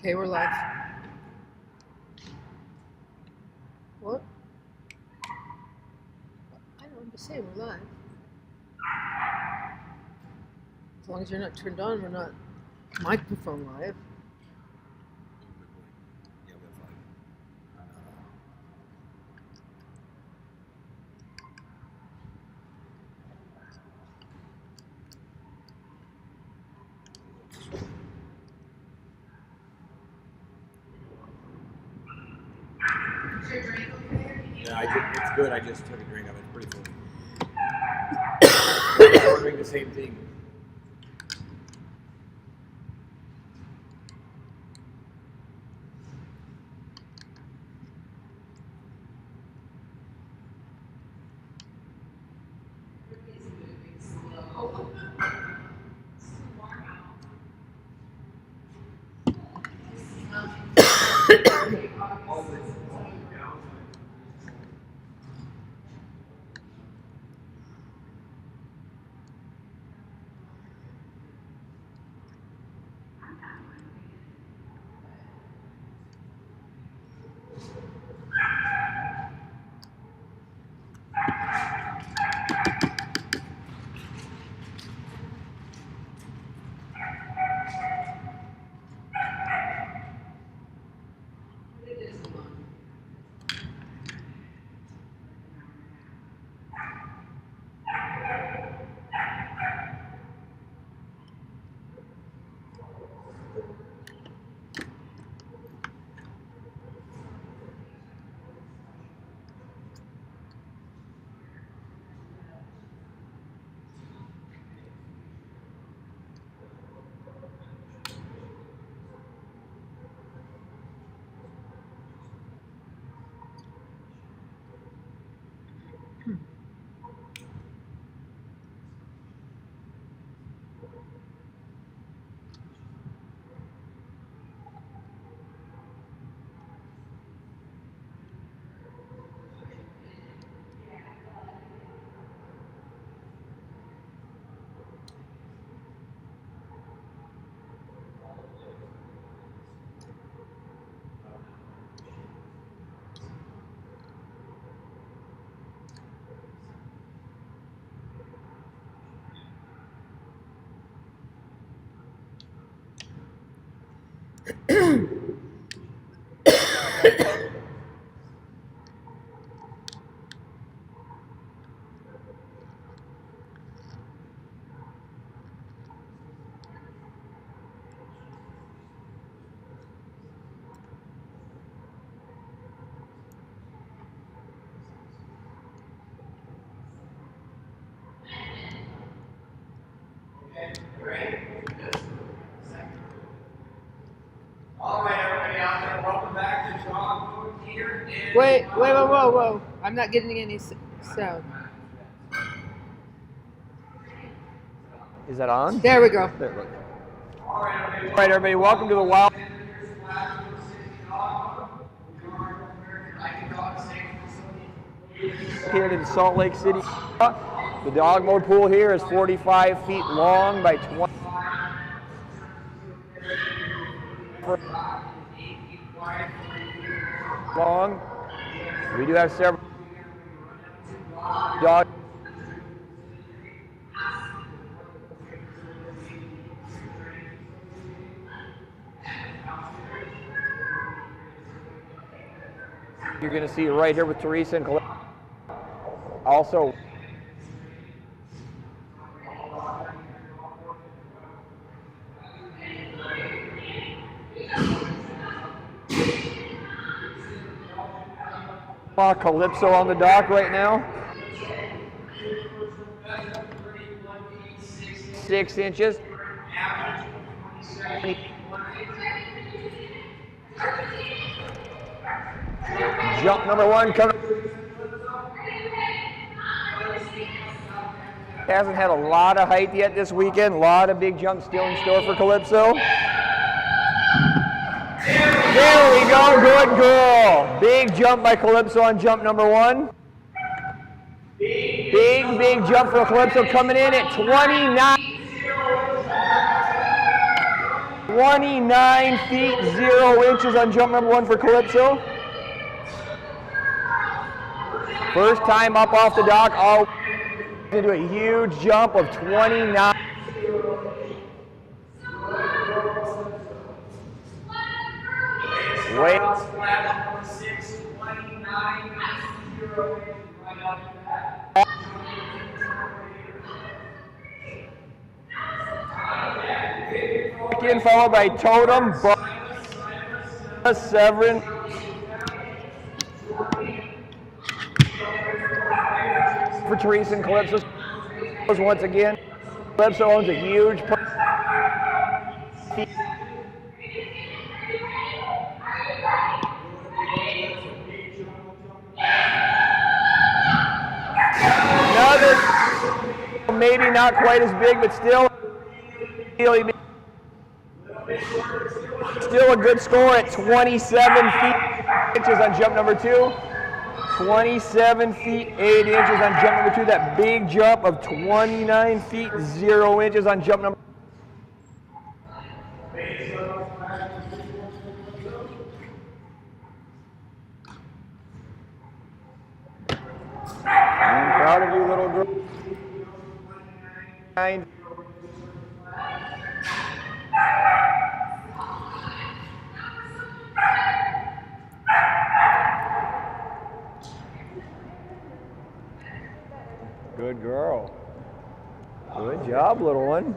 Okay, we're live. What? I don't know, I'm just saying we're live. As long as you're not turned on, we're not microphone live. Yeah, we're fine. Yeah, it's good. I just took a drink of it. It's pretty cool. We're ordering the same thing. All right, everybody out there, welcome back to Dogmode here. Wait, whoa. I'm not getting any sound. Is that on? There we go. There we go. All right, everybody, welcome to the Wild. Here in Salt Lake City. The Dogmode pool here is 45 feet long by 20 long. We do have several dogs. You're going to see right here with Teresa and Colette. Also, Calypso on the dock right now. 6 inches. Jump number 1 coming. Hasn't had a lot of height yet this weekend. A lot of big jumps still in store for Calypso. There we go, good girl. Big jump by Calypso on jump number 1. Big jump for Calypso coming in at 29. 29 feet 0 inches on jump number 1 for Calypso. First time up off the dock, all into a huge jump of 29. Wait. In followed by Totem, Severin. For Teresa and Calypso once again. Calypso owns a huge another, maybe not quite as big, but still a good score at 27 feet inches on jump number 2. 27 feet 8 inches on jump number 2. That big jump of 29 feet 0 inches on jump number. I'm proud of you, little girl. Good girl. Good job, little one.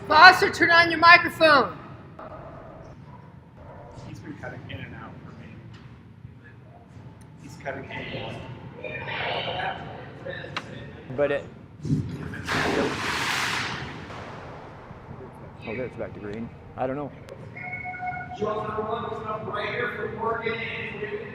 Foster, turn on your microphone. He's been cutting in and out for me. He's cutting in and out. But it. Oh, there it's back to green. I don't know. Jump number 1 was up right here for Morgan and David.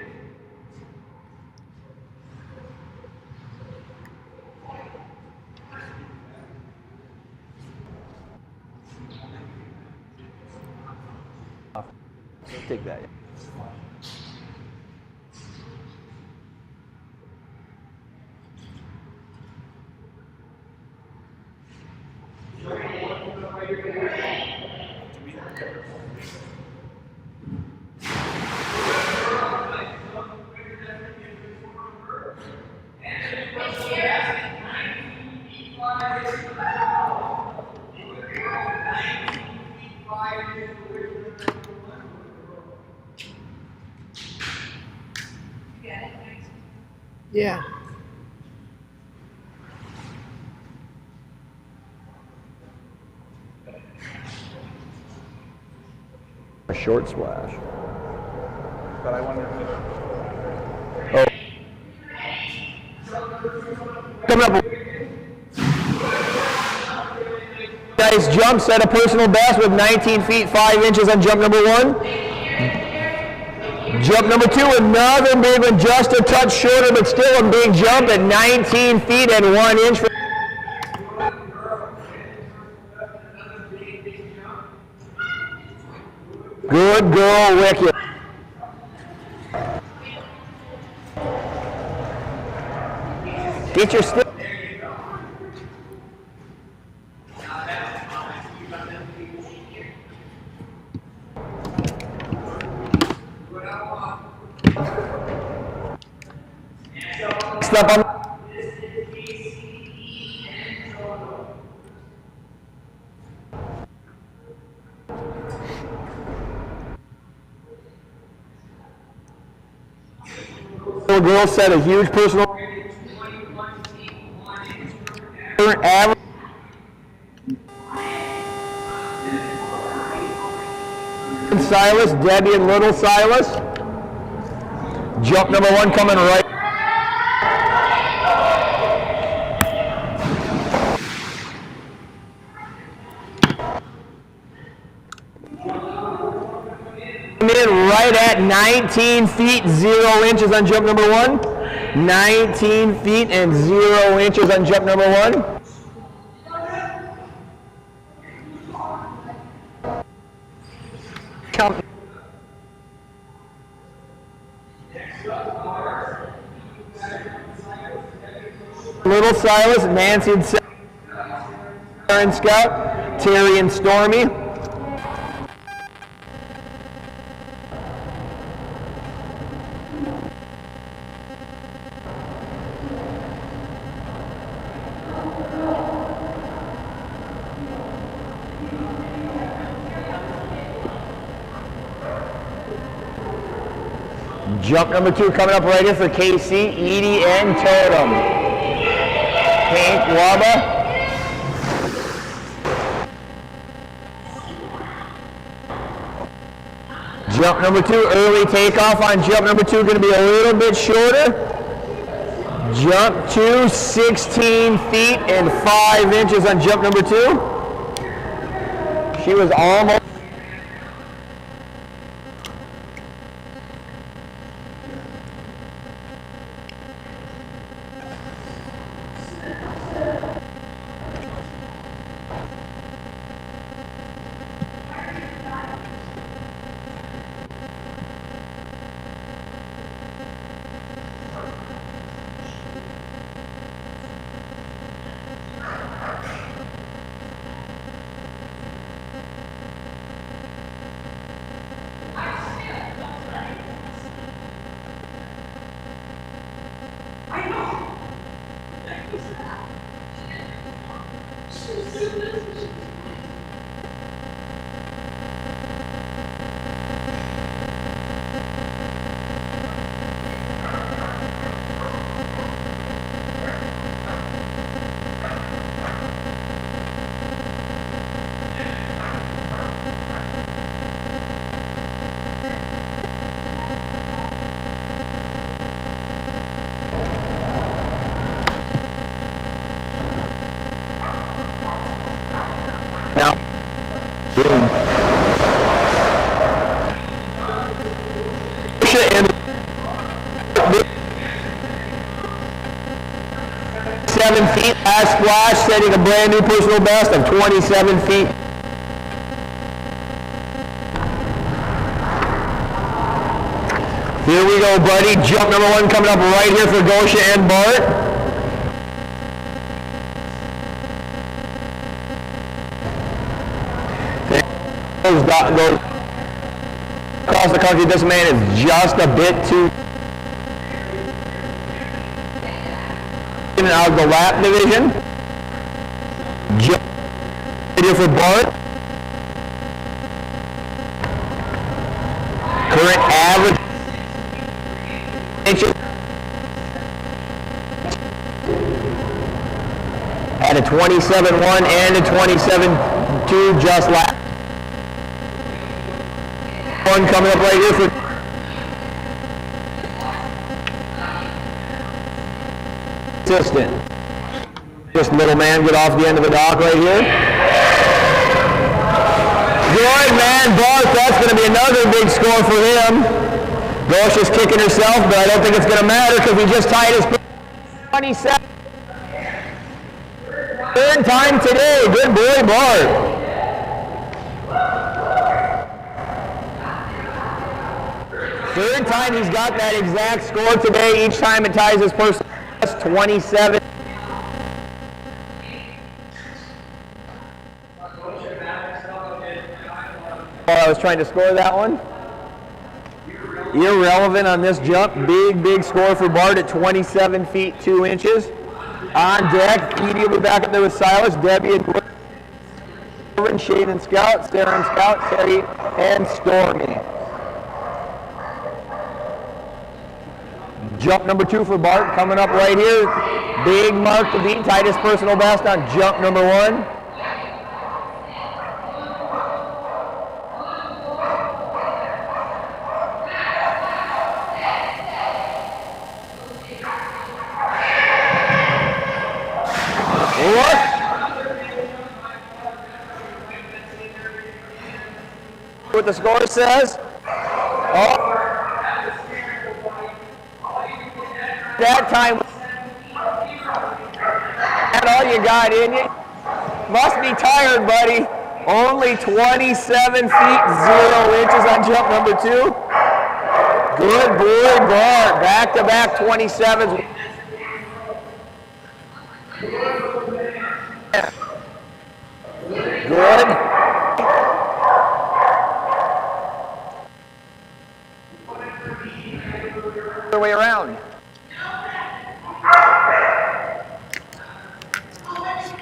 Take that. Yeah. A short splash. But I wonder Oh. Coming up. Nice jump, set a personal best with 19 feet 5 inches on jump number 1. Jump number 2, another big one, just a touch shorter, but still a big jump at 19 feet and 1 inch. Good girl, Wicked. Get your stick. Step on. Little girl set a huge personal average. Silas, Debbie and little Silas. Jump number 1 coming right. In right at 19 feet 0 inches on jump number 1. 19 feet and 0 inches on jump number 1. Little Silas, Nancy and Sarah and Scout, Terry and Stormy. Jump number 2 coming up right here for KC, Edie and Totem. Pink Waba. Jump number 2, early takeoff on jump number 2, going to be a little bit shorter. Jump 2, 16 feet and 5 inches on jump number 2. She was almost. Now, boom. 7 feet, last splash, setting a brand new personal best of 27 feet. Here we go, buddy. Jump number 1 coming up right here for Gosha and Bart. Goes across the country. This man is just a bit too out of the lap division. Jump here for Bart. Current average inches at a 27.1 and a 27.2 just last. One coming up right here for assistant. Just little man get off the end of the dock right here. Good man, Bart. That's going to be another big score for him. Gosha is kicking herself, but I don't think it's going to matter because we just tied his 27. Third time today. Good boy, Bart. Third time he's got that exact score today. Each time it ties his personal best, 27. I was trying to score that one. Irrelevant on this jump. Big score for Bart at 27 feet 2 inches. On deck, Edie will be back up there with Silas, Debbie and Shane and Scout, Sarah and Scout, Terry and Stormy. Jump number 2 for Bart coming up right here. Big mark to beat, tied his personal best on jump number 1. What the score says? Oh. That time, that's all you got in you. Must be tired, buddy. Only 27 feet 0 inches on jump number 2. Good boy, Bart. Back-to-back 27s.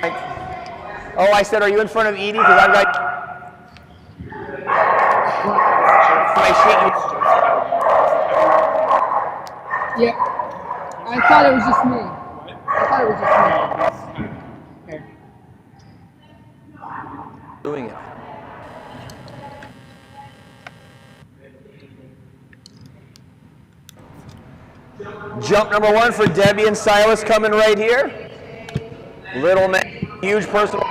Oh, I said, are you in front of Edie? Because I've got my sheet. Yeah. I thought it was just me. I thought it was just me. Okay. Doing it. Jump number 1 for Debbie and Silas coming right here. Little man, huge personal.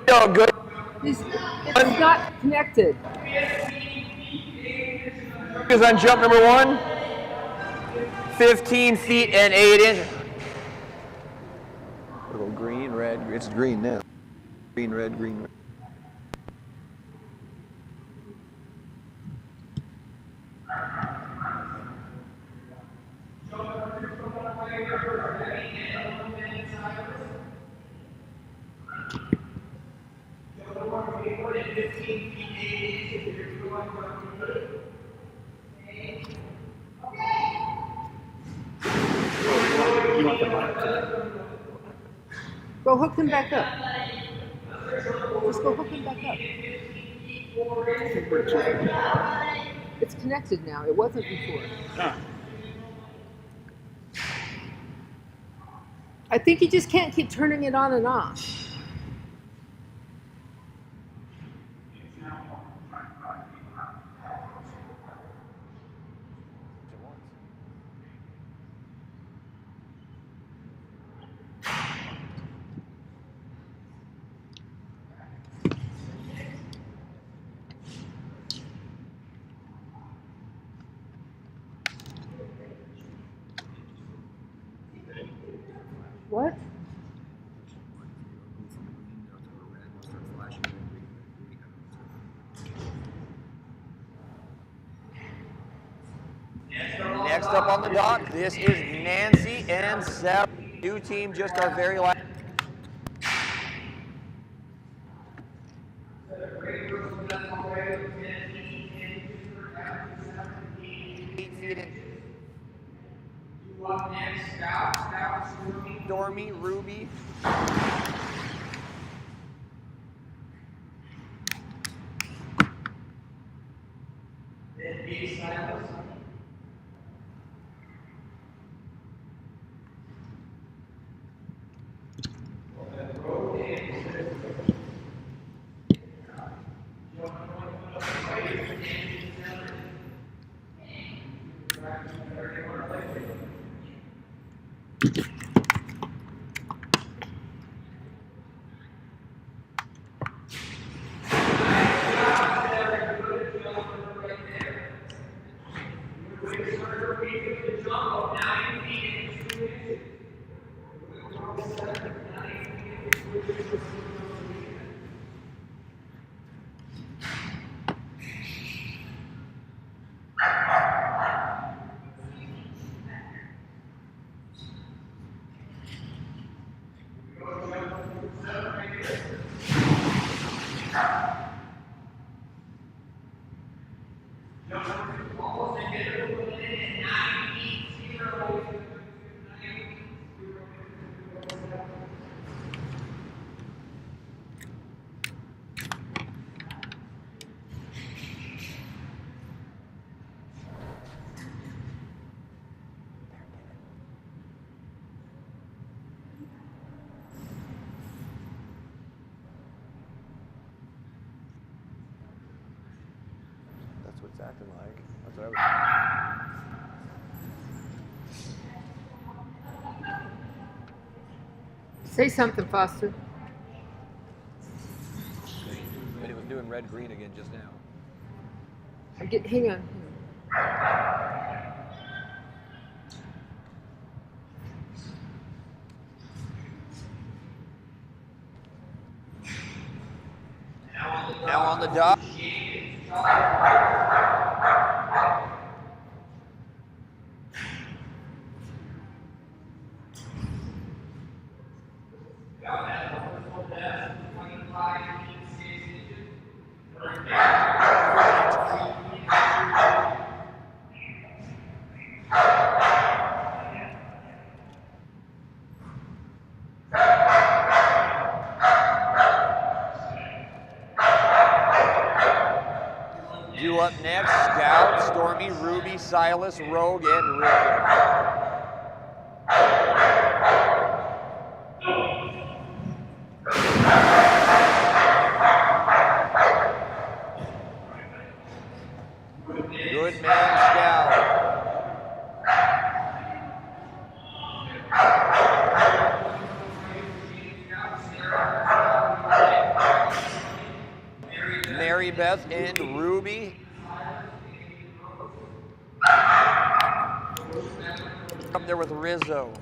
Oh, good. It's not connected. Is on jump number 1. 15 feet and 8 inches. Little green, red. It's green now. Green, red, green, red. Go hook them back up. Just go hook them back up. It's connected now. It wasn't before. I think you just can't keep turning it on and off. What? Next up on the dock, this is Nancy and Seth. New team, just our very last. Dormy, Ruby. That's what it's acting like. That's what Say something, Foster. But it was doing red-green again just now. Hang on. Now on the dock. up next. Scout, Stormy, Ruby, Silas, Rogue, and Rick. Good man, Scout. Mary Beth and Ruby. Up there with Rizzo.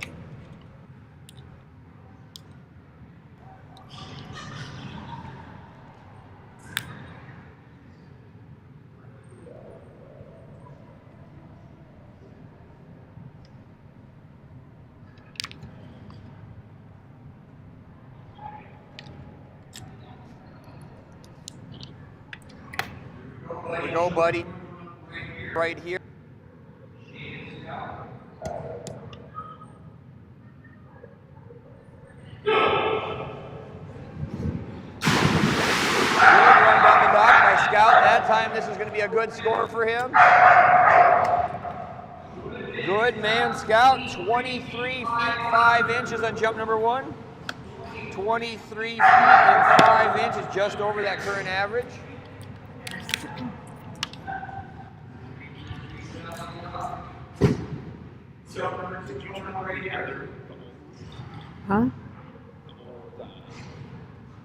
There we go, buddy. Right here. Run down the dock by Scout. That time this is going to be a good score for him. Good man, Scout. 23 feet 5 inches on jump number 1. 23 feet and 5 inches, just over that current average. So, did you turn right here? Huh?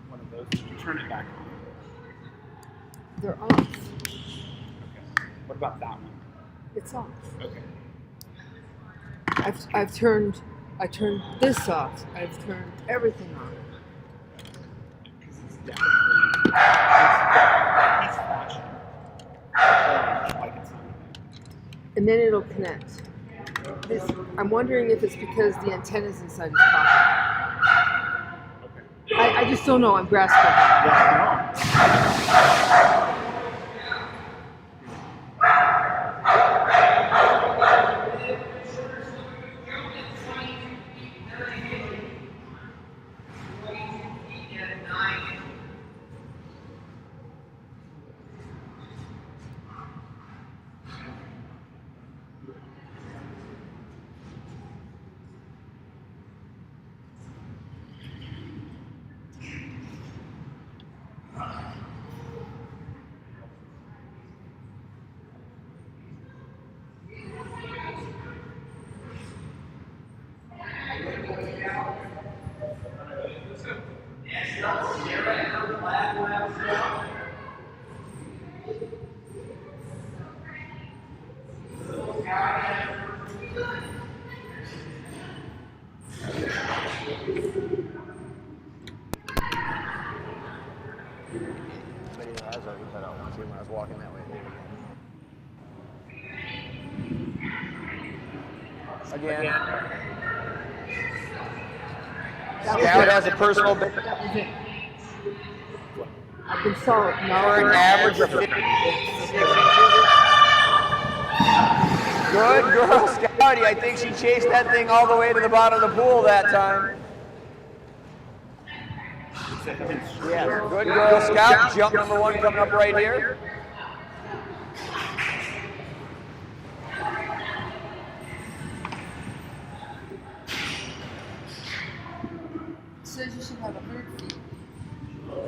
One of those. Did you turn it back? They're off. Okay. What about that one? It's off. Okay. I turned this off. I've turned everything on. Because it's definitely he's flashing. Like it's on. And then it'll connect. I'm wondering if it's because the antenna's inside his pocket. Okay. I just don't know. I'm grasping. Yeah, When I was walking that way. Again. Scout has a personal best. That was it. I've been solid. Current average of 56 inches. Good girl, Scouty. I think she chased that thing all the way to the bottom of the pool that time. Yeah, good girl, Scout. Jump number 1 coming up right here. Says you should have 100 feet.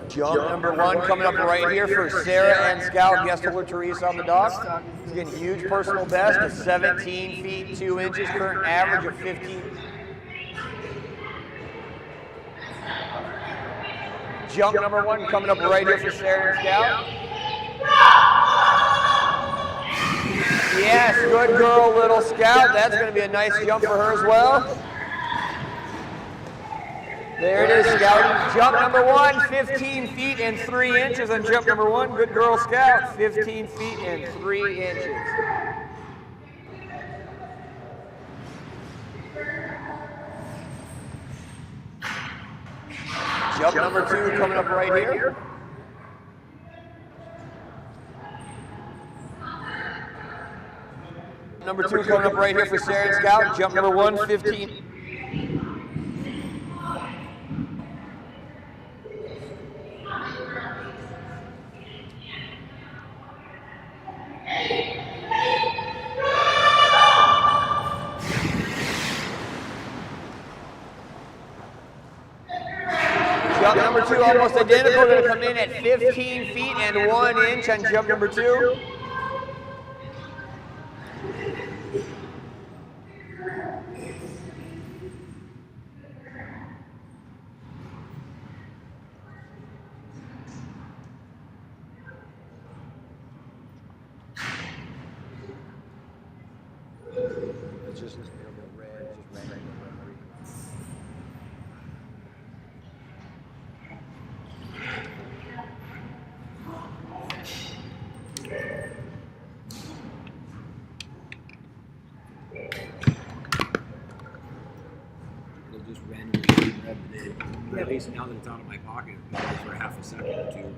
Jump number 1 coming up right here for Sarah and Scout Gesteler Teresa on the dock. Again, huge personal best of 17 feet 2 inches, current average of 15. Jump number 1 coming up right here for Sarah and Scout. Yes, good girl, little Scout. That's going to be a nice jump for her as well. There it is, Scout. Jump number 1, 15 feet and 3 inches on jump number 1. Good girl, Scout. 15 feet and 3 inches. Jump number 2 coming up right here. Number 2 coming up right here for Sarah and Scout. Jump number 1, 15. number 2 almost identical. Going to come in at 15 feet and 1 inch on jump number 2. It's just a little bit red, just red. It'll just randomly be red, but at least now that it's out of my pocket, it goes for half a second or two.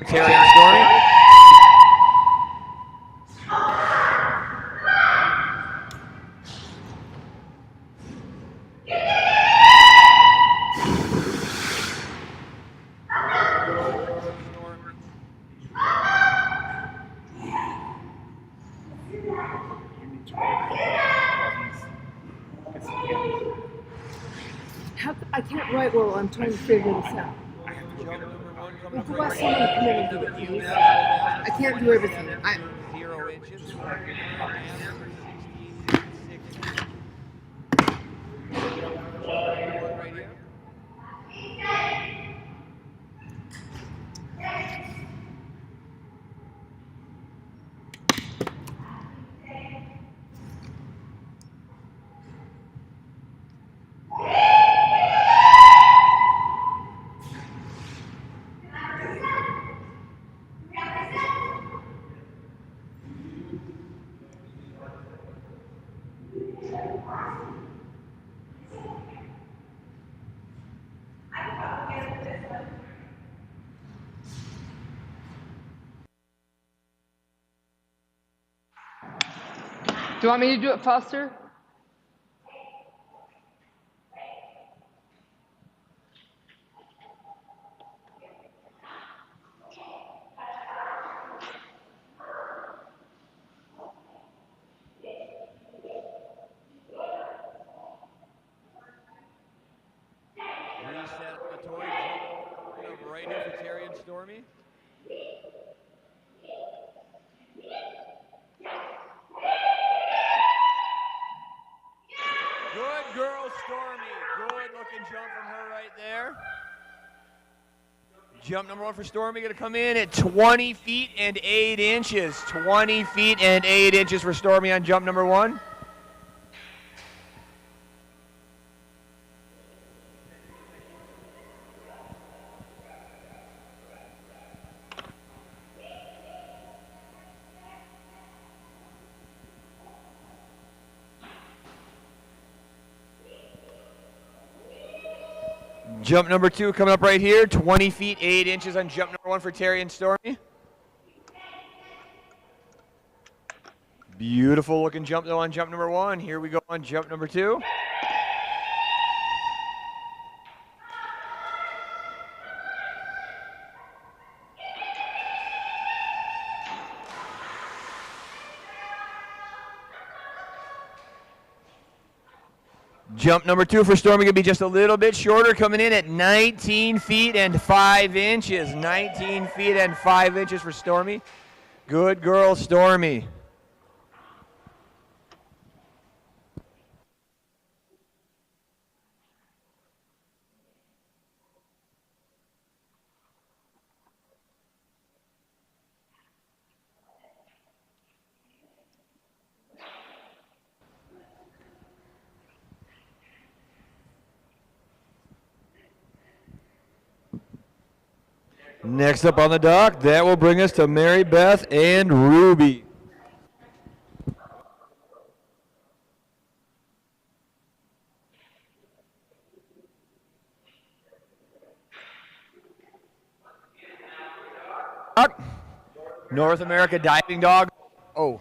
Terry and Stormy. I can't write well. I'm trying to figure this out. Would you want someone to come in and do it, please? I can't do everything. 0 inches. Do you want me to do it faster? Right here for Terry and Stormy. Good girl, Stormy. Good looking jump from her right there. Jump number 1 for Stormy going to come in at 20 feet and 8 inches. 20 feet and 8 inches for Stormy on jump number 1. Jump number 2 coming up right here, 20 feet, 8 inches on jump number 1 for Terry and Stormy. Beautiful looking jump though on jump number 1. Here we go on jump number 2. Jump number 2 for Stormy going to be just a little bit shorter, coming in at 19 feet and 5 inches. 19 feet and 5 inches for Stormy. Good girl, Stormy. Next up on the dock, that will bring us to Mary Beth and Ruby. North America Diving Dog. Oh.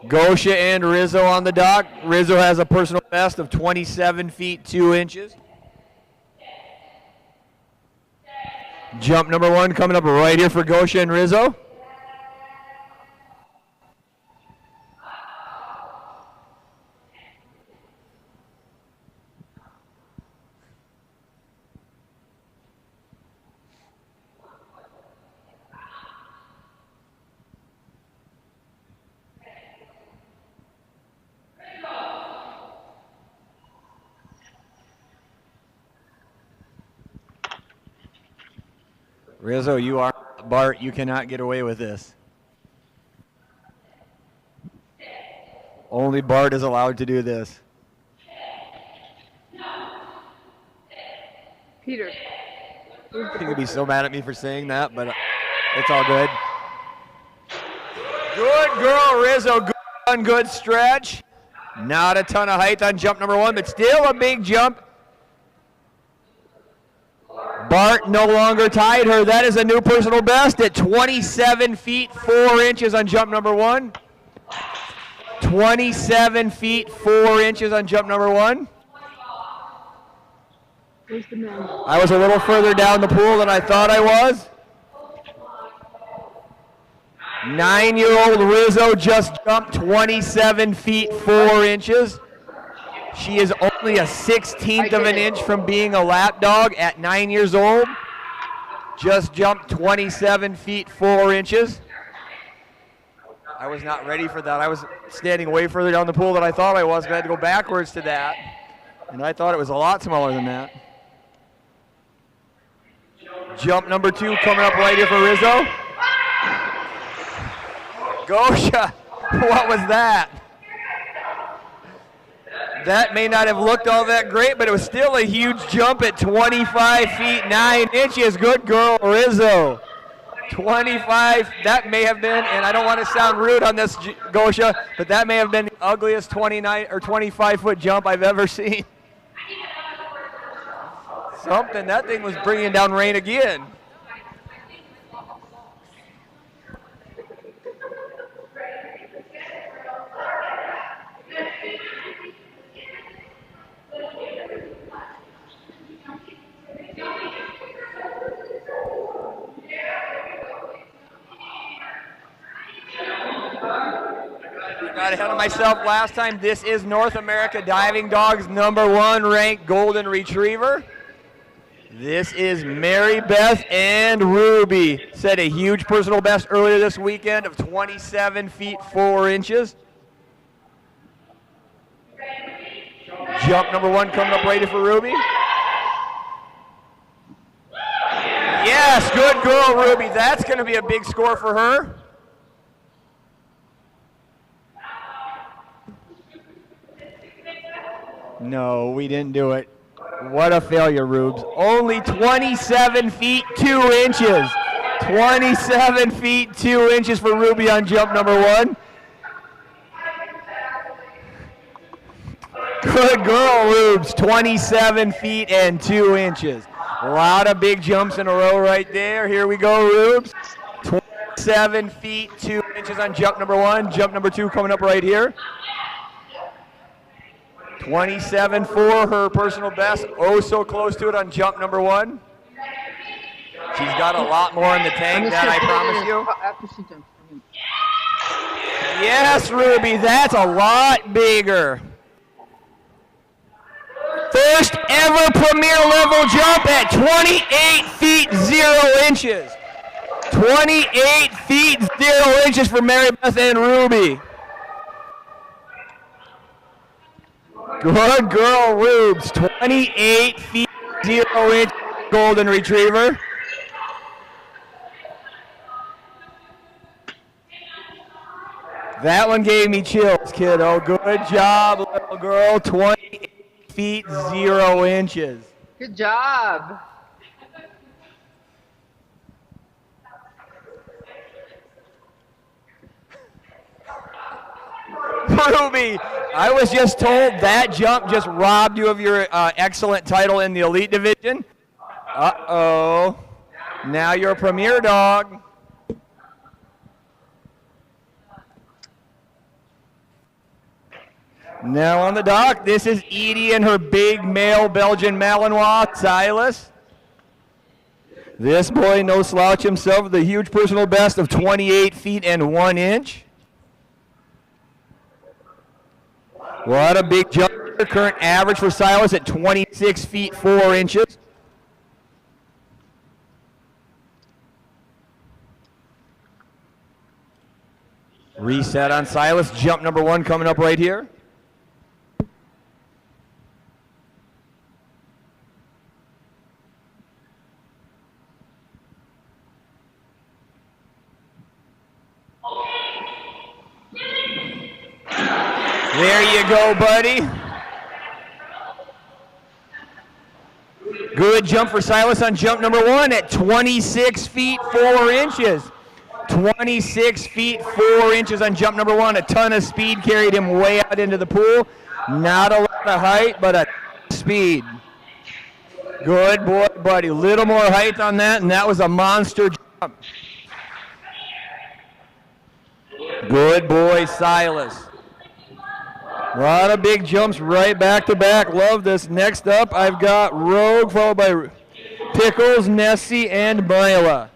Gosha and Rizzo on the dock. Rizzo has a personal best of 27 feet 2 inches. Jump number 1 coming up right here for Gosha and Rizzo. Rizzo, you are Bart. You cannot get away with this. Only Bart is allowed to do this. Peter. He could be so mad at me for saying that, but it's all good. Good girl, Rizzo. Good run, good stretch. Not a ton of height on jump number 1, but still a big jump. Bart no longer tied her. That is a new personal best at 27 feet 4 inches on jump number 1. 27 feet 4 inches on jump number 1. Where's the man? I was a little further down the pool than I thought I was. 9-year-old Rizzo just jumped 27 feet 4 inches. She is only a 1/16 of an inch from being a lap dog at 9 years old. Just jumped 27 feet 4 inches. I was not ready for that. I was standing way further down the pool than I thought I was. I had to go backwards to that. And I thought it was a lot smaller than that. Jump number 2 coming up right here for Rizzo. Gosha, what was that? That may not have looked all that great, but it was still a huge jump at 25 feet 9 inches. Good girl, Rizzo. 25, that may have been, and I don't want to sound rude on this, Gosha, but that may have been the ugliest 29 or 25-foot jump I've ever seen. Something, that thing was bringing down rain again. Got ahead of myself last time. This is North America Diving Dogs #1 ranked Golden Retriever. This is Mary Beth and Ruby. Set a huge personal best earlier this weekend of 27 feet 4 inches. Jump number 1 coming up right here for Ruby. Yes, good girl, Ruby. That's going to be a big score for her. No, we didn't do it. What a failure, Rubes. Only 27 feet 2 inches. 27 feet 2 inches for Ruby on jump number 1. Good girl, Rubes. 27 feet and 2 inches. A lot of big jumps in a row right there. Here we go, Rubes. 27 feet 2 inches on jump number 1. Jump number 2 coming up right here. 27 for her personal best. Oh, so close to it on jump number 1. She's got a lot more in the tank, that I promise you. After she jumps. Yes, Ruby, that's a lot bigger. First ever premier level jump at 28 feet 0 inches. 28 feet 0 inches for Mary Beth and Ruby. Good girl, Rubes. 28 feet 0 inch Golden Retriever. That one gave me chills, kiddo. Good job, little girl. 28 feet 0 inches. Good job. Ruby, I was just told that jump just robbed you of your excellent title in the elite division. Uh-oh. Now you're a premier dog. Now on the dock, this is Edie and her big male Belgian Malinois, Silas. This boy, no slouch himself, with a huge personal best of 28 feet and 1 inch. What a big jump. Current average for Silas at 26 feet 4 inches. Reset on Silas. Jump number 1 coming up right here. There you go, buddy. Good jump for Silas on jump number 1 at 26 feet 4 inches. 26 feet 4 inches on jump number 1. A ton of speed carried him way out into the pool. Not a lot of height, but a speed. Good boy, buddy. Little more height on that, and that was a monster jump. Good boy, Silas. A lot of big jumps right back to back. Love this. Next up, I've got Rogue, followed by Pickles, Nessie, and Mila.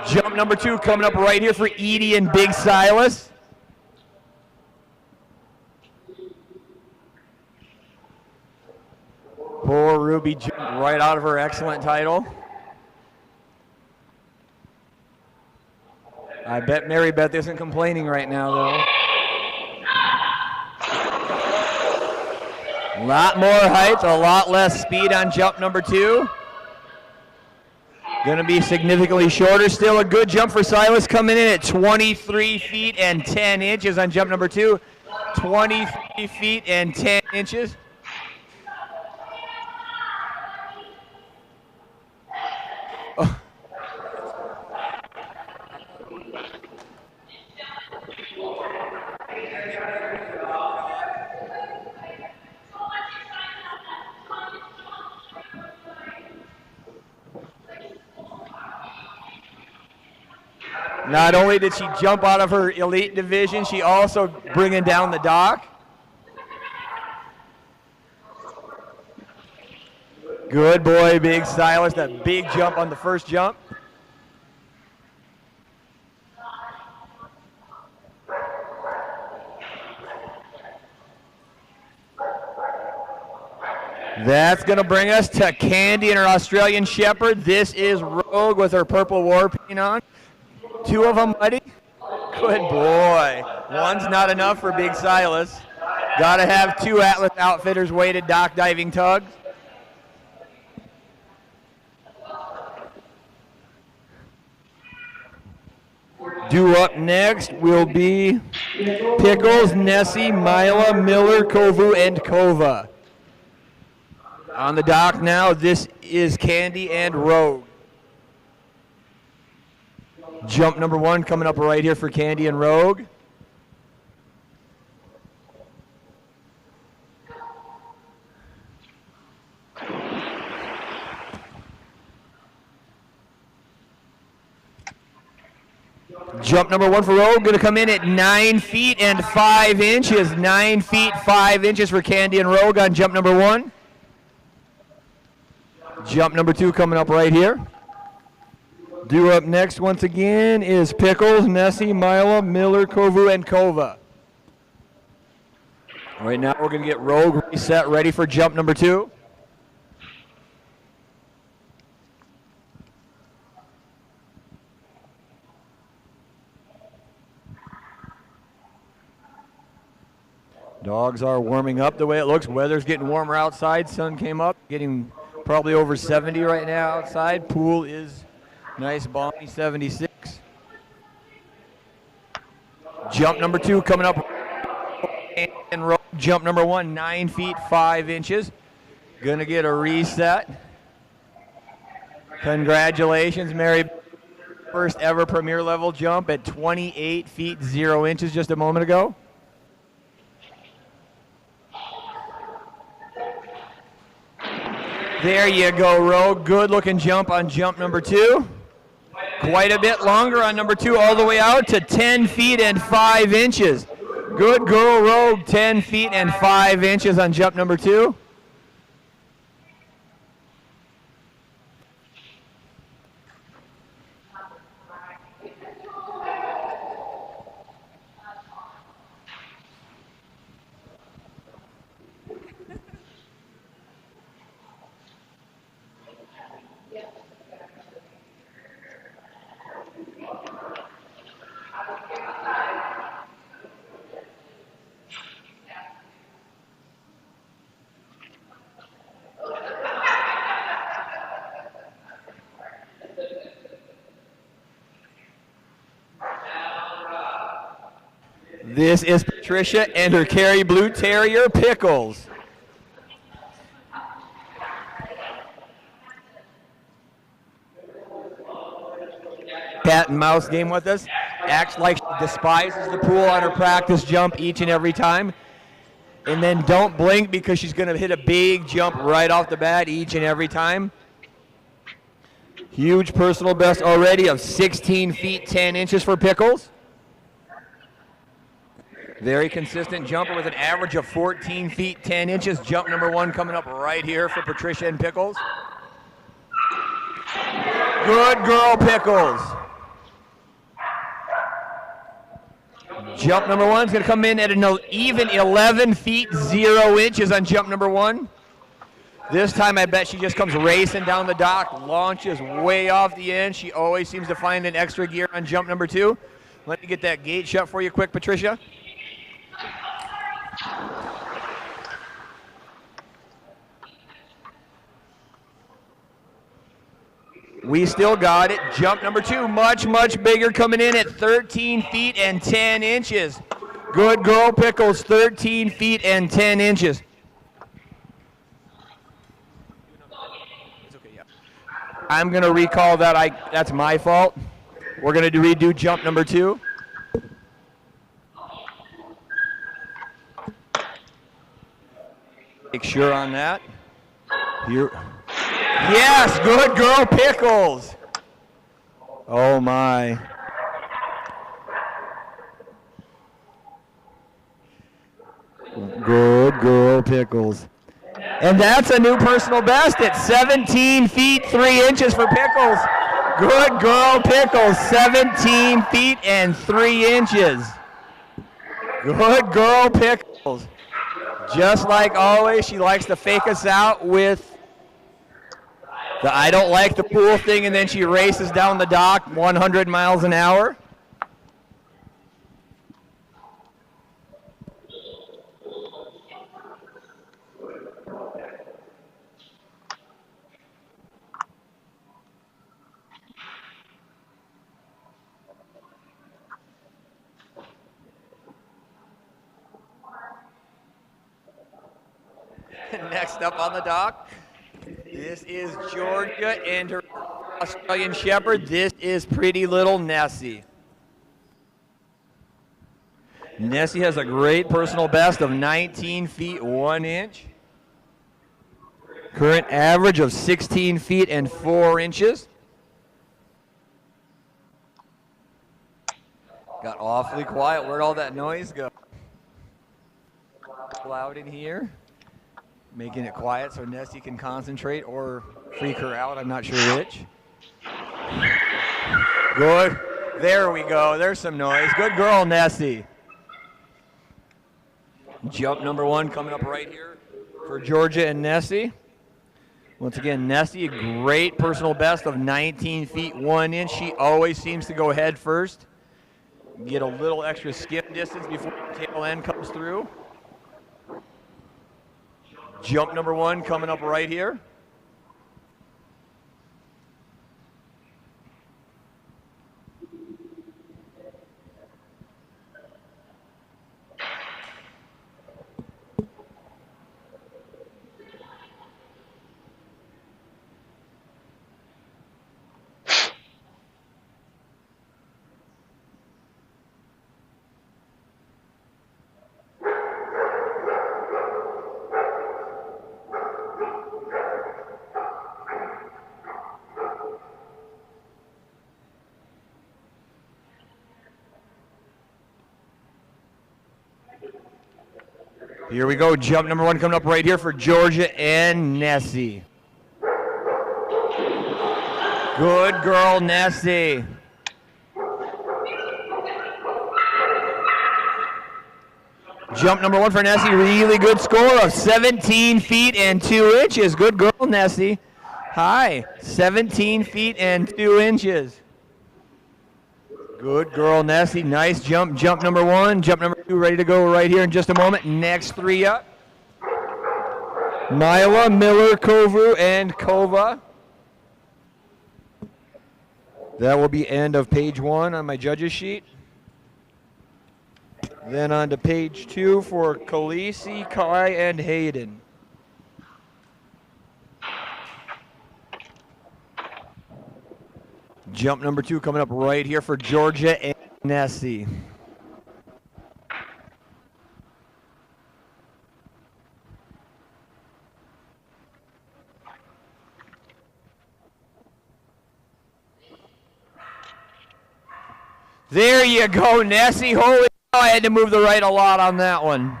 Jump number 2 coming up right here for Edie and Big Silas. Poor Ruby jumped right out of her excellent title. I bet Mary Beth isn't complaining right now, though. A lot more height, a lot less speed on jump number 2. Going to be significantly shorter. Still a good jump for Silas, coming in at 23 feet and 10 inches on jump number 2. 23 feet and 10 inches. Oh. Not only did she jump out of her elite division, she also bringing down the dock. Good boy, Big Silas. That big jump on the first jump. That's going to bring us to Candy and her Australian Shepherd. This is Rogue with her purple war paint on. 2 of them, buddy. Good boy. One's not enough for Big Silas. Got to have 2 Atlas Outfitters weighted dock diving tugs. Due up next will be Pickles, Nessie, Mila, Miller, Kovu, and Kova. On the dock now, this is Candy and Rogue. Jump number 1 coming up right here for Candy and Rogue. Jump number 1 for Rogue, going to come in at 9 feet and 5 inches. 9 feet 5 inches for Candy and Rogue on jump number 1. Jump number 2 coming up right here. Due up next once again is Pickles, Nessie, Mila, Miller, Kovu, and Kova. Right now we're going to get Rogue reset, ready for jump number 2. Dogs are warming up the way it looks. Weather's getting warmer outside. Sun came up, getting probably over 70 right now outside. Pool is nice, balmy 76. Jump number 2 coming up. And Rogue Jump number 1, 9 feet 5 inches. Gonna get a reset. Congratulations, Mary. First ever premier level jump at 28 feet 0 inches just a moment ago. There you go, Rogue. Good looking jump on jump number 2. Quite a bit longer on number 2, all the way out to 10 feet and 5 inches. Good girl, Rogue. 10 feet and 5 inches on jump number 2. This is Patricia and her Kerry Blue Terrier, Pickles. Cat and mouse game with us. Acts like she despises the pool on her practice jump each and every time. And then don't blink because she's going to hit a big jump right off the bat each and every time. Huge personal best already of 16 feet 10 inches for Pickles. Very consistent jumper with an average of 14 feet 10 inches. Jump number 1 coming up right here for Patricia and Pickles. Good girl, Pickles. Jump number 1 is going to come in at an even 11 feet 0 inches on jump number 1. This time I bet she just comes racing down the dock, launches way off the end. She always seems to find an extra gear on jump number 2. Let me get that gate shut for you quick, Patricia. We still got it. Jump number 2, much, much bigger, coming in at 13 feet and 10 inches. Good girl, Pickles, 13 feet and 10 inches. I'm going to recall that. That's my fault. We're going to redo jump number 2. Make sure on that. Here. Yes, good girl, Pickles. Oh my. Good girl, Pickles. And that's a new personal best at 17 feet 3 inches for Pickles. Good girl, Pickles, 17 feet and 3 inches. Good girl, Pickles. Just like always, she likes to fake us out with the I don't like the pool thing, and then she races down the dock 100 miles an hour. Next up on the dock, this is Georgia and her Australian Shepherd. This is pretty little Nessie. Nessie has a great personal best of 19 feet 1 inch. Current average of 16 feet and 4 inches. Got awfully quiet. Where'd all that noise go? Loud in here. Making it quiet so Nessie can concentrate or freak her out. I'm not sure which. Good. There we go. There's some noise. Good girl, Nessie. Jump number 1 coming up right here for Georgia and Nessie. Once again, Nessie, a great personal best of 19 feet 1 inch. She always seems to go head first. Get a little extra skip distance before the tail end comes through. Jump number 1 coming up right here. Here we go. Jump number 1 coming up right here for Georgia and Nessie. Good girl, Nessie. Jump number 1 for Nessie. Really good score of 17 feet and 2 inches. Good girl, Nessie. High. 17 feet and 2 inches. Good girl, Nessie. Nice jump. Jump number 1. Jump number 2 ready to go right here in just a moment. Next 3 up. Mila, Miller, Kovu, and Kova. That will be end of page 1 on my judges sheet. Then on to page 2 for Khaleesi, Kai, and Hayden. Jump number 2 coming up right here for Georgia and Nessie. There you go, Nessie. Holy cow, I had to move the right a lot on that one.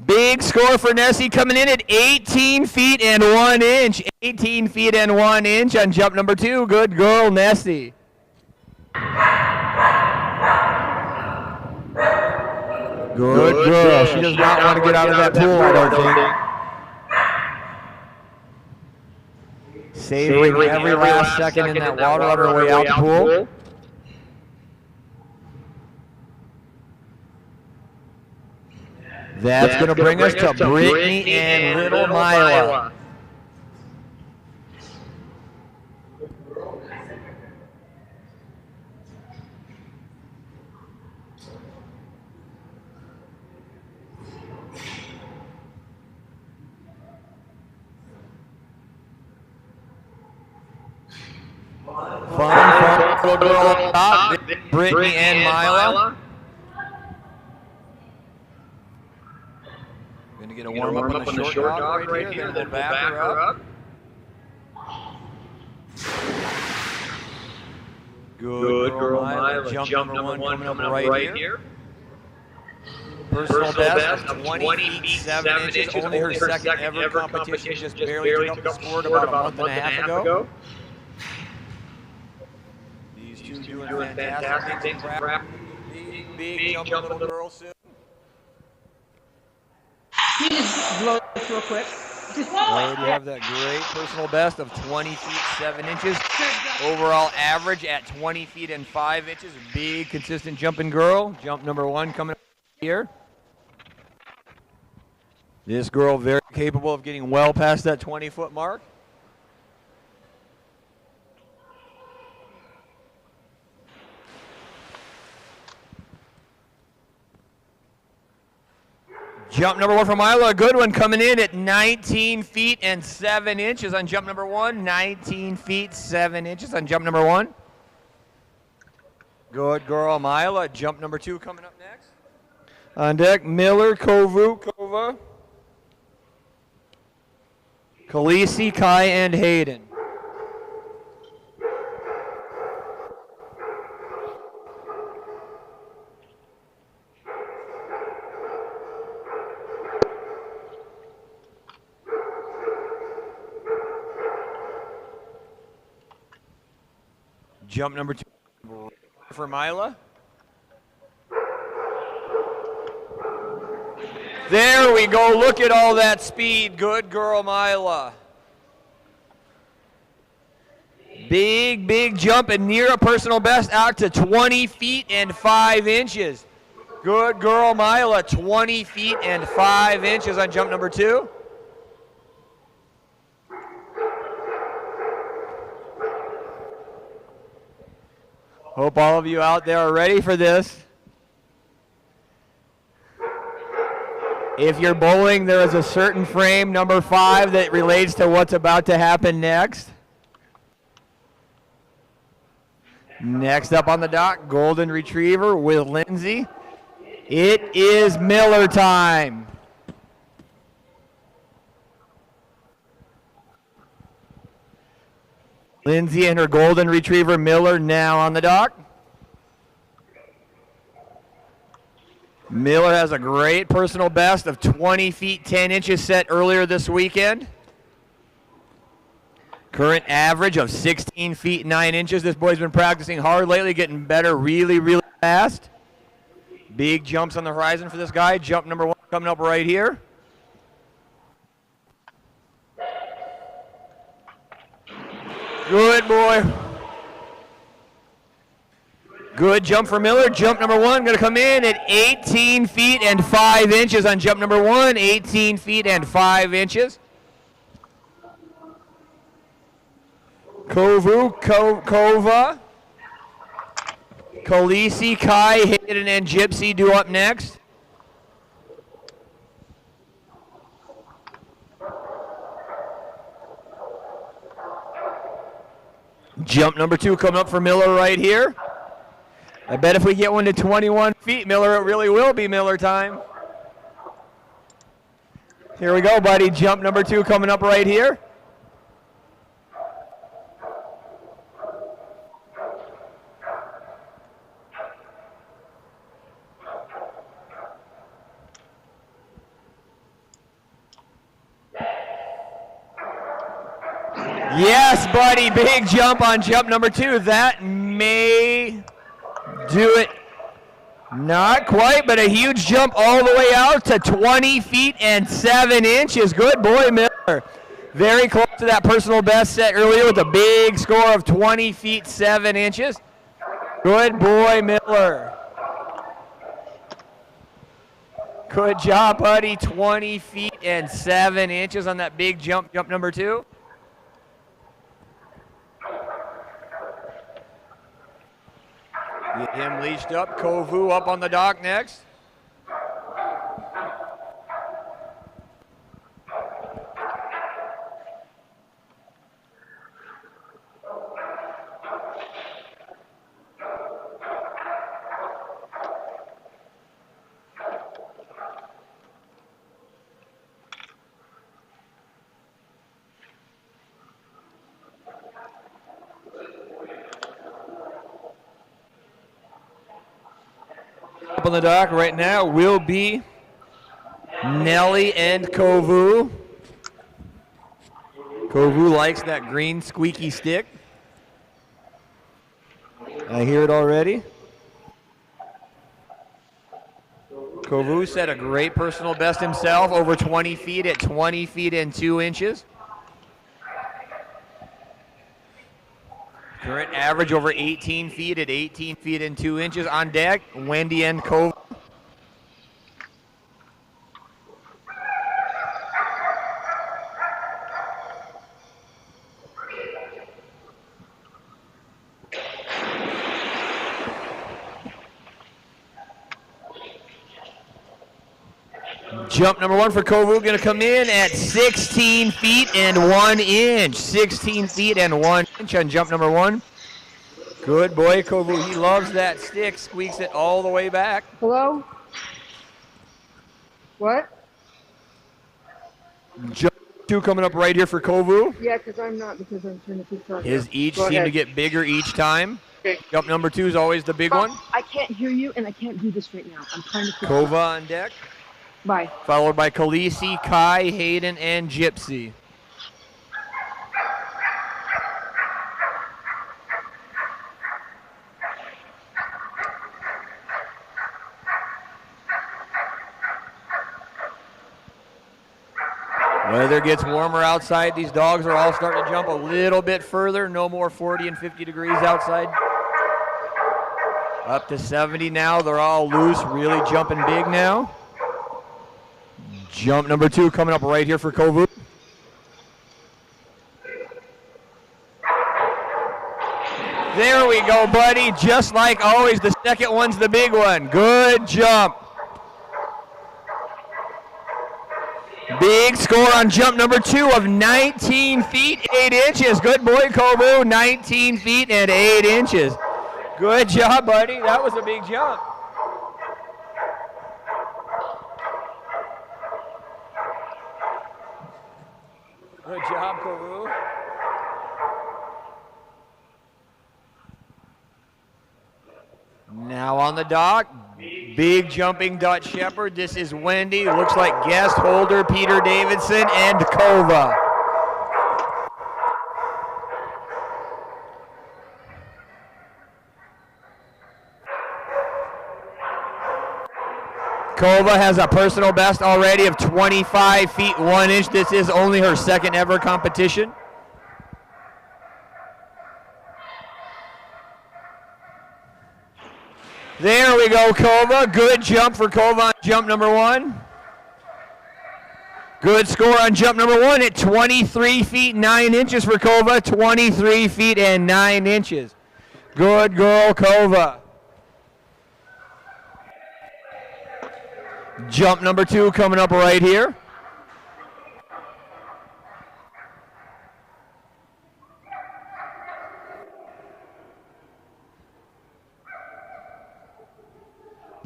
Big score for Nessie coming in at 18 feet and 1 inch. 18 feet and 1 inch on jump number 2. Good girl, Nessie. Good girl. She does not want to get out of that pool, I don't think. Savoring every last second in that water on her way out the pool. That's going to bring us to Brittany and little Mila. Fun little girl up top, Brittany and Mila. Going to get a warm up on the short dog right here, then we'll back her up. Good girl, Mila. Jump number 1 coming up right here. Personal best of 20 feet 7 inches. Only her second ever competition. Just barely took up the sport about a month and a half ago. These two doing fantastic things. Big jumping little girl soon. Can you just blow this real quick? Already have that great personal best of 20 feet 7 inches. Overall average at 20 feet and 5 inches. Big consistent jumping girl. Jump number 1 coming up here. This girl very capable of getting well past that 20-foot mark. Jump number 1 from Mila, a good one coming in at 19 feet and 7 inches on jump number 1. 19 feet 7 inches on jump number 1. Good girl, Mila. Jump number 2 coming up next. On deck, Miller, Kovu, Kova, Khaleesi, Kai, and Hayden. Jump number 2 for Mila. There we go. Look at all that speed. Good girl, Mila. Big jump and near a personal best out to 20 feet and 5 inches. Good girl, Mila. 20 feet and 5 inches on jump number 2. Hope all of you out there are ready for this. If you're bowling, there is a certain frame, number 5, that relates to what's about to happen next. Next up on the dock, Golden Retriever with Lindsay. It is Miller time. Lindsay and her Golden Retriever Miller now on the dock. Miller has a great personal best of 20 feet 10 inches set earlier this weekend. Current average of 16 feet 9 inches. This boy's been practicing hard lately, getting better really, really fast. Big jumps on the horizon for this guy. Jump number 1 coming up right here. Good boy. Good jump for Miller. Jump number 1 going to come in at 18 feet and 5 inches on jump number 1. 18 feet and 5 inches. Kova, Khaleesi, Kai, Hayden, and Gypsy do up next. Jump number 2 coming up for Miller right here. I bet if we get one to 21 feet, Miller, it really will be Miller time. Here we go, buddy. Jump number 2 coming up right here. Yes, buddy, big jump on jump number 2. That may do it. Not quite, but a huge jump all the way out to 20 feet and 7 inches. Good boy, Miller. Very close to that personal best set earlier with a big score of 20 feet 7 inches. Good boy, Miller. Good job, buddy. 20 feet and 7 inches on that big jump, jump number 2. Get him leashed up. Kovu up on the dock next. Up on the dock right now will be Nelly and Kovu. Kovu likes that green squeaky stick. I hear it already. Kovu set a great personal best himself, over 20 feet at 20 feet and 2 inches. Current average over 18 feet at 18 feet and 2 inches. On deck, Wendy and Kovu. Jump number 1 for Kovu going to come in at 16 feet and 1 inch. 16 feet and 1 inch on jump number 1. Good boy, Kovu. He loves that stick. Squeaks it all the way back. Hello? What? Jump 2 coming up right here for Kovu. Yeah, because I'm trying to keep talking. His each Go seem ahead. to get bigger each time. Okay. Jump number 2 is always the big one. I can't hear you, and I can't do this right now. I'm trying to keep Kova on deck. Bye. Followed by Khaleesi, Kai, Hayden, and Gypsy. Weather gets warmer outside. These dogs are all starting to jump a little bit further. No more 40 and 50 degrees outside. Up to 70 now. They're all loose, really jumping big now. Jump number 2 coming up right here for Kovu. There we go, buddy. Just like always, the second one's the big one. Good jump. Big score on jump number 2 of 19 feet, 8 inches. Good boy, Kovu. 19 feet and 8 inches. Good job, buddy. That was a big jump. Good job, Kovu. Now on the dock, Big jumping Dutch Shepherd. This is Wendy. Looks like guest holder Peter Davidson and Kova. Kova has a personal best already of 25 feet 1 inch. This is only her second ever competition. There we go, Kova. Good jump for Kova on jump number 1. Good score on jump number 1 at 23 feet 9 inches for Kova. 23 feet and 9 inches. Good girl, Kova. Jump number 2 coming up right here.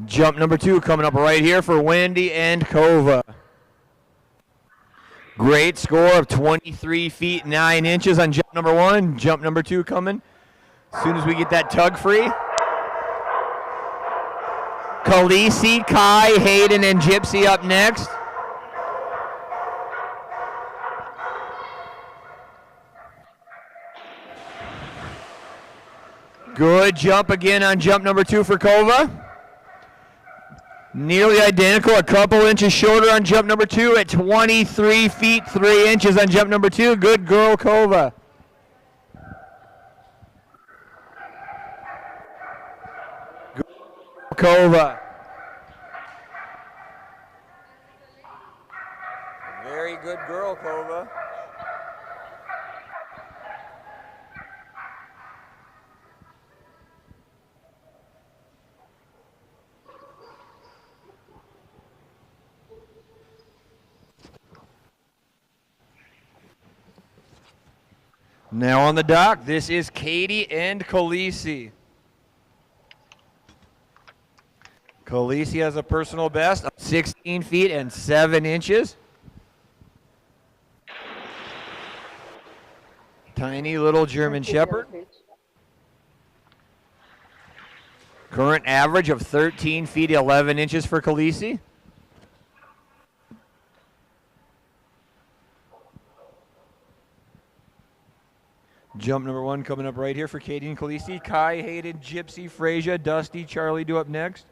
Jump number 2 coming up right here for Wendy and Kova. Great score of 23 feet 9 inches on jump number 1. Jump number 2 coming as soon as we get that tug free. Khaleesi, Kai, Hayden, and Gypsy up next. Good jump again on jump number 2 for Kova. Nearly identical, a couple inches shorter on jump number 2 at 23 feet 3 inches on jump number 2. Good girl, Kova. Kova. Very good girl, Kova. Now on the dock, this is Katie and Khaleesi. Khaleesi has a personal best of 16 feet and 7 inches. Tiny little German Shepherd. Current average of 13 feet 11 inches for Khaleesi. Jump number 1 coming up right here for Katie and Khaleesi. Kai, Hayden, Gypsy, Frasier, Dusty, Charlie do up next.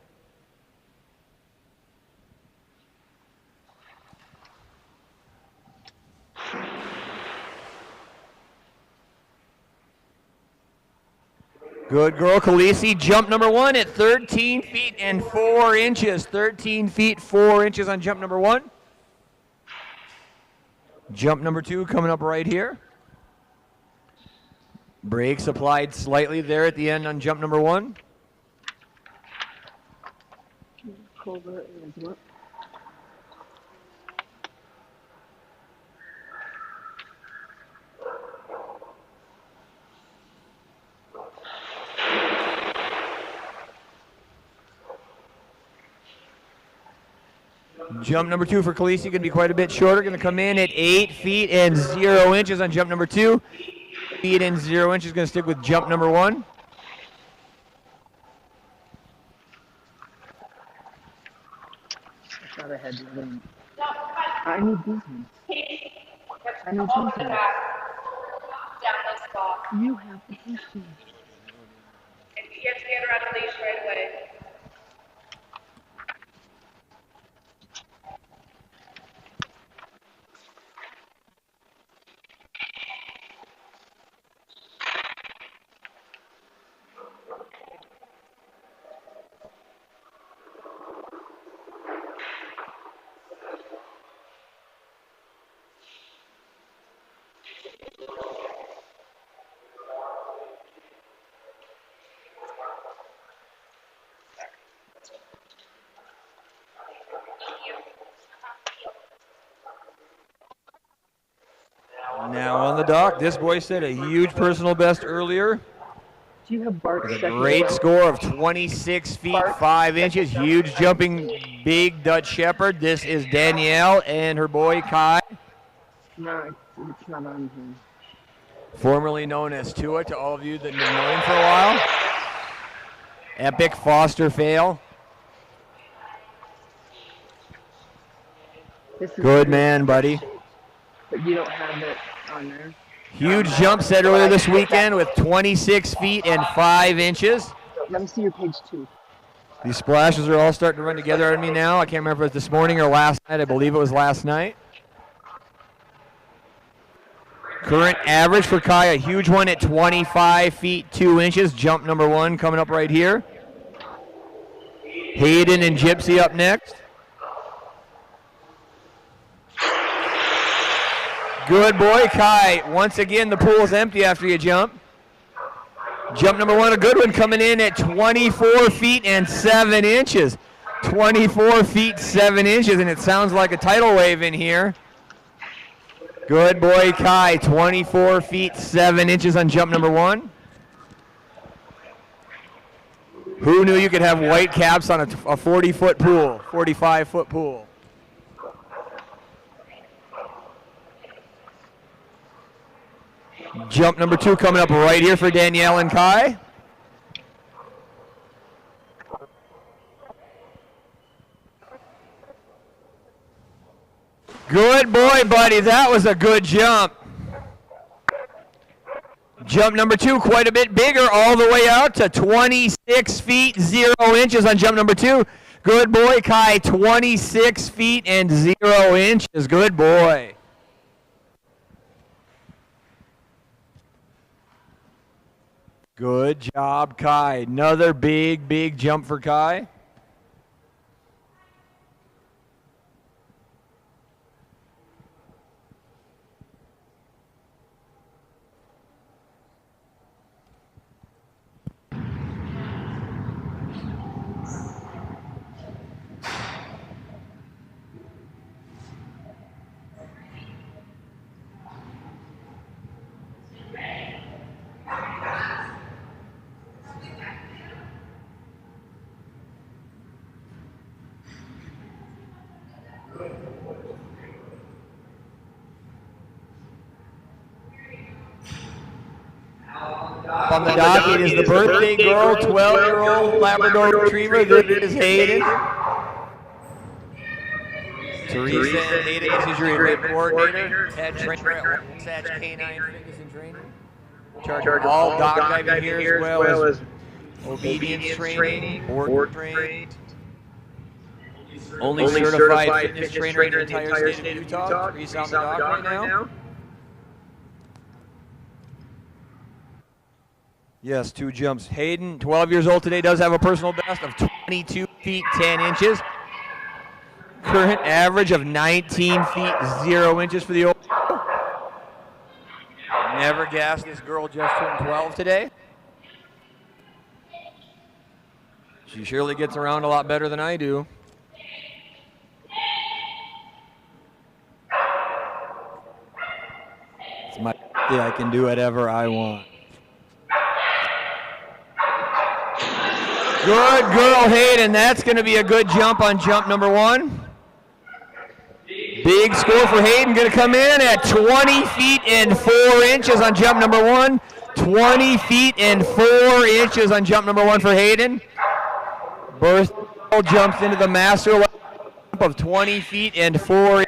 Good girl, Khaleesi. Jump number 1 at 13 feet and 4 inches. 13 feet 4 inches on jump number 1. Jump number 2 coming up right here. Brakes applied slightly there at the end on jump number 1. Jump number 2 for Khaleesi going to be quite a bit shorter. Going to come in at 8 feet and 0 inches on jump number 2. Feet and 0 inches going to stick with jump number 1. I thought I had one. I need these ones. I need these ones. You have the these ones. And you have to get her on a leash right away. Now on the dock, this boy set a huge personal best earlier. Do you have Bart? With a great score of 26 feet 5 inches. Huge jumping big Dutch Shepherd. This is Danielle and her boy Kai. No, it's not on here. Formerly known as Tua to all of you that have known him for a while. Epic Foster fail. This is Good man, buddy. but you don't have it on there. Huge jump set earlier this weekend with 26 feet and 5 inches. Let me see your page 2. These splashes are all starting to run together on me now. I can't remember if it was this morning or last night. I believe it was last night. Current average for Kai, a huge one at 25 feet 2 inches. Jump number 1 coming up right here. Hayden and Gypsy up next. Good boy, Kai. Once again, the pool is empty after you jump. Jump number 1, a good one, coming in at 24 feet and 7 inches. 24 feet 7 inches, and it sounds like a tidal wave in here. Good boy, Kai. 24 feet 7 inches on jump number 1. Who knew you could have white caps on a 40-foot pool, 45-foot pool? Jump number 2 coming up right here for Danielle and Kai. Good boy, buddy. That was a good jump. Jump number 2, quite a bit bigger, all the way out to 26 feet 0 inches on jump number 2. Good boy, Kai. 26 feet and 0 inches. Good boy. Good job, Kai. Another big, big jump for Kai. On the docket is the birthday girl, 12-year-old Labrador Retriever. This is Hayden. Teresa and Hayden, this is your event coordinator, head trainer at Wasatch Canine Fitness and Training. In charge of all dog diving here as well as obedience training, board trained. Only certified fitness trainer in the entire state of Utah. Teresa on the dock right now. Yes, 2 jumps. Hayden, 12 years old today, does have a personal best of 22 feet 10 inches. Current average of 19 feet 0 inches for the old. Never guessed this girl just turned 12 today. She surely gets around a lot better than I do. It's my birthday. I can do whatever I want. Good girl, Hayden. That's going to be a good jump on jump number 1. Big score for Hayden. Going to come in at 20 feet and 4 inches on jump number 1. 20 feet and 4 inches on jump number 1 for Hayden. Birth jumps into the master jump of 20 feet and 4 inches.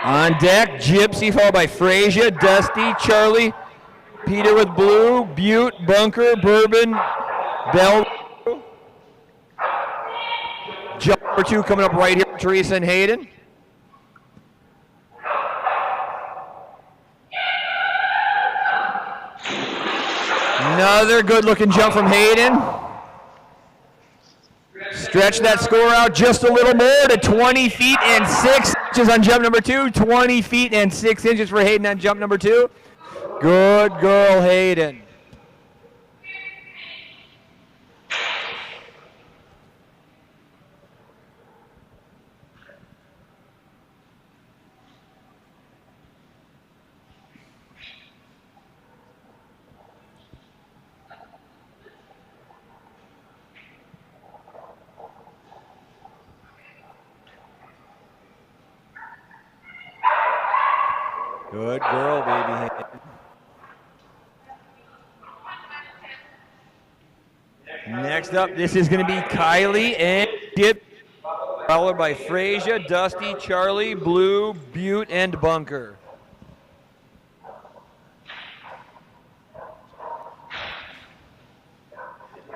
On deck, Gypsy followed by Frasia, Dusty, Charlie, Peter with blue, Butte, Bunker, Bourbon, Bell. Jump number 2 coming up right here, Teresa and Hayden. Another good looking jump from Hayden. Stretch that score out just a little more to 20 feet and 6 inches on jump number 2. 20 feet and 6 inches for Hayden on jump number 2. Good girl, Hayden. Good girl, baby Hayden. Next up, this is going to be Kylie and Dip, followed by Frasier, Dusty, Charlie, Blue, Butte, and Bunker.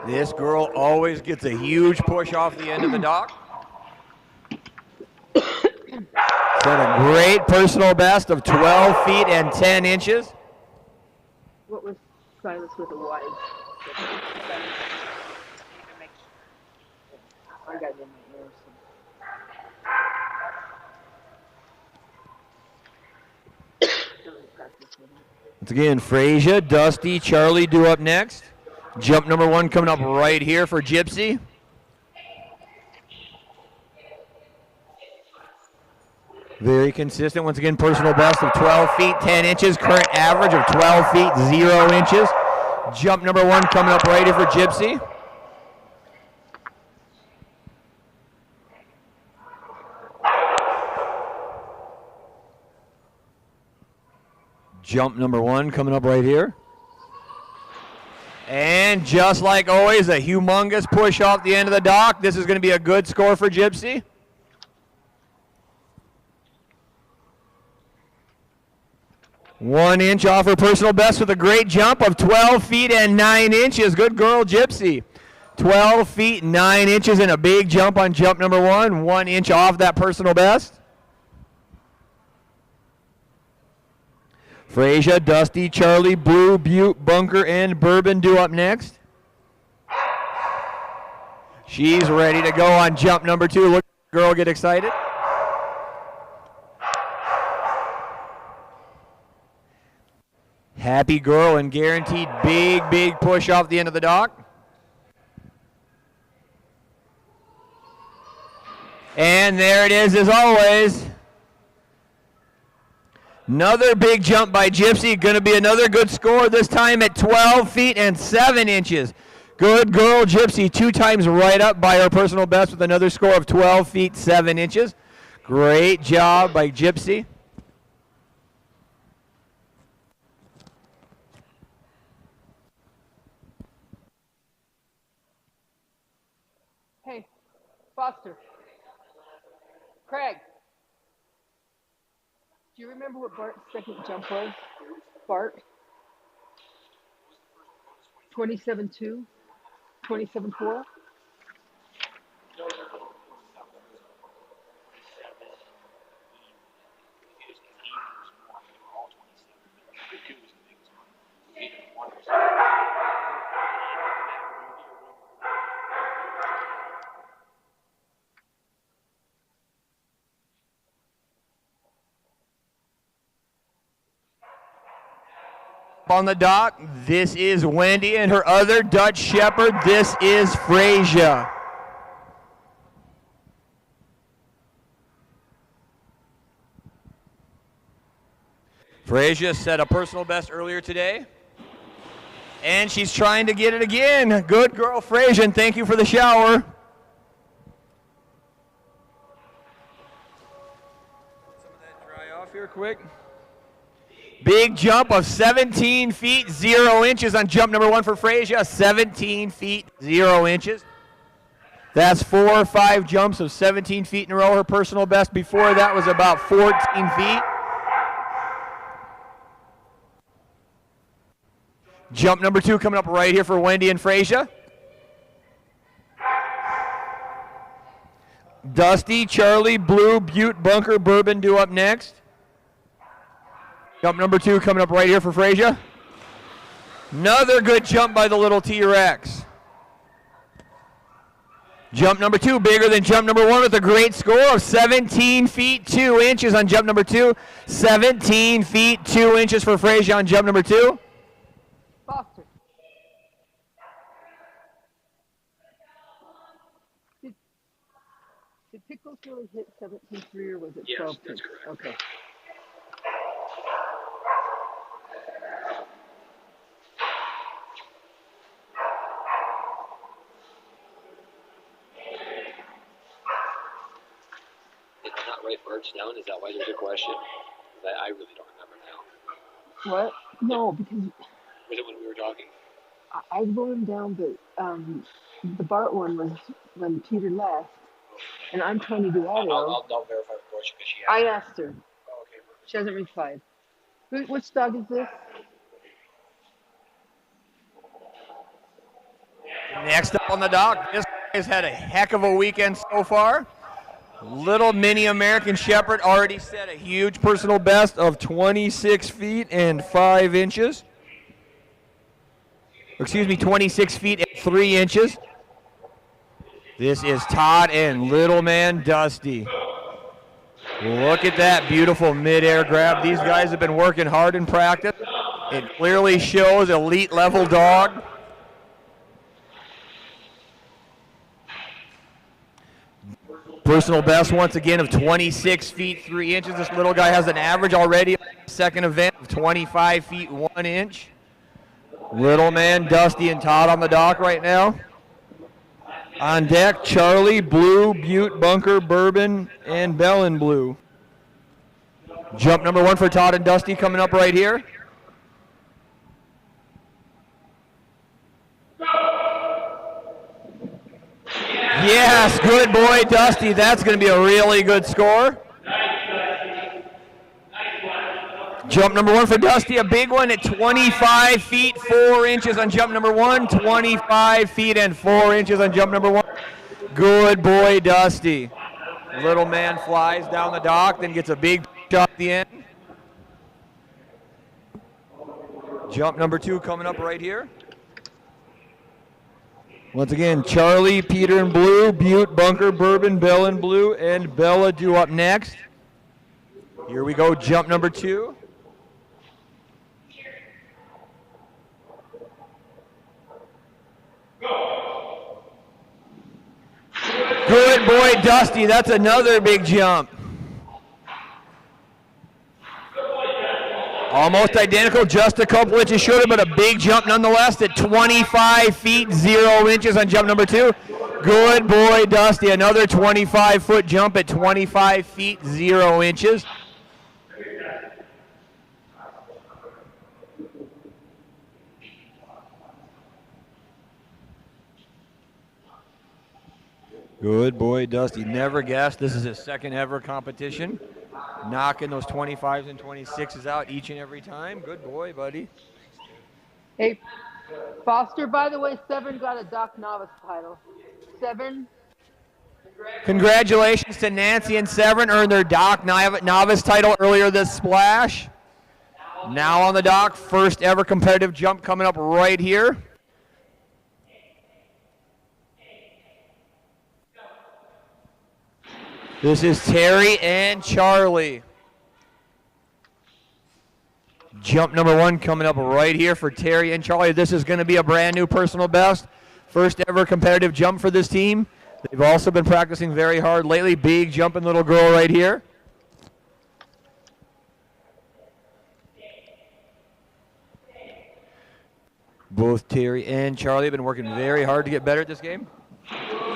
This girl always gets a huge push off the end of the dock. Set a great personal best of 12 feet and 10 inches. What was Silas with a Y? I got it in my ear. Once again, Frasier, Dusty, Charlie due up next. Jump number 1 coming up right here for Gypsy. Very consistent. Once again, personal best of 12 feet, 10 inches. Current average of 12 feet, 0 inches. Jump number 1 coming up right here for Gypsy. Jump number 1 coming up right here. And just like always, a humongous push off the end of the dock. This is going to be a good score for Gypsy. One inch off her personal best with a great jump of 12 feet and 9 inches. Good girl, Gypsy. 12 feet, 9 inches and a big jump on jump number 1. 1 inch off that personal best. Frasier, Dusty, Charlie, Blue, Butte, Bunker, and Bourbon due up next. She's ready to go on jump number 2. Look, girl, get excited. Happy girl and guaranteed big, big push off the end of the dock. And there it is as always. Another big jump by Gypsy. Going to be another good score, this time at 12 feet and 7 inches. Good girl, Gypsy. 2 times right up by her personal best with another score of 12 feet, 7 inches. Great job by Gypsy. Hey, Foster. Craig. Do you remember what Bart's second jump was? Bart? 27.2? 27.4? On the dock, this is Wendy and her other Dutch Shepherd. This is Frasier. Frasier set a personal best earlier today, and she's trying to get it again. Good girl, Frasier, and thank you for the shower. Some of that dry off here quick. Big jump of 17 feet, 0 inches on jump number 1 for Frasier. 17 feet, 0 inches. That's 4 or 5 jumps of 17 feet in a row. Her personal best before that was about 14 feet. Jump number 2 coming up right here for Wendy and Frasier. Dusty, Charlie, Blue, Butte, Bunker, Bourbon due up next. Jump number 2 coming up right here for Frasier. Another good jump by the little T-Rex. Jump number 2 bigger than jump number 1 with a great score of 17 feet 2 inches on jump number 2. 17 feet 2 inches for Frasier on jump number 2. Foster. Did Pickles really hit 17.3 or was it 12.3? Yes, that's correct. Okay. Did I not write Bart's down? Is that why there's a question? I really don't remember now. What? No, because Was it when we were talking? I wrote him down, but the Bart one was when Peter left, And I'm trying to do audio. I'll verify with Dorothy because she I has. asked her. Oh, okay. She hasn't replied. Which dog is this? Next up on the dock, this guy's had a heck of a weekend so far. Little mini American Shepherd already set a huge personal best of 26 feet and 5 inches. Excuse me, 26 feet and 3 inches. This is Todd and little man Dusty. Look at that beautiful midair grab. These guys have been working hard in practice. It clearly shows elite level dog. Personal best once again of 26 feet 3 inches. This little guy has an average already second event of 25 feet 1 inch. Little man Dusty and Todd on the dock right now. On deck, Charlie, Blue, Butte, Bunker, Bourbon, and Bell in blue. Jump number 1 for Todd and Dusty coming up right here. Yes, good boy, Dusty. That's going to be a really good score. Jump number 1 for Dusty, a big one at 25 feet 4 inches on jump number 1. 25 feet and 4 inches on jump number 1. Good boy, Dusty. Little man flies down the dock, then gets a big shot at the end. Jump number 2 coming up right here. Once again, Charlie, Peter in blue, Butte, Bunker, Bourbon, Bell in blue, and Bella due up next. Here we go, jump number 2. Good boy, Dusty. That's another big jump. Almost identical, just a couple inches shorter, but a big jump nonetheless at 25 feet 0 inches on jump number 2. Good boy, Dusty. Another 25-foot jump at 25 feet 0 inches. Good boy, Dusty. Never guessed this is his second ever competition. Knocking those 25s and 26s out each and every time. Good boy, buddy. Hey, Foster, by the way, 7 got a Doc Novice title. 7. Congratulations to Nancy and Severn, earned their Doc Novice title earlier this splash. Now on the dock, first ever competitive jump coming up right here. This is Terry and Charlie. Jump number 1 coming up right here for Terry and Charlie. This is going to be a brand new personal best. First ever competitive jump for this team. They've also been practicing very hard lately. Big jumping little girl right here. Both Terry and Charlie have been working very hard to get better at this game.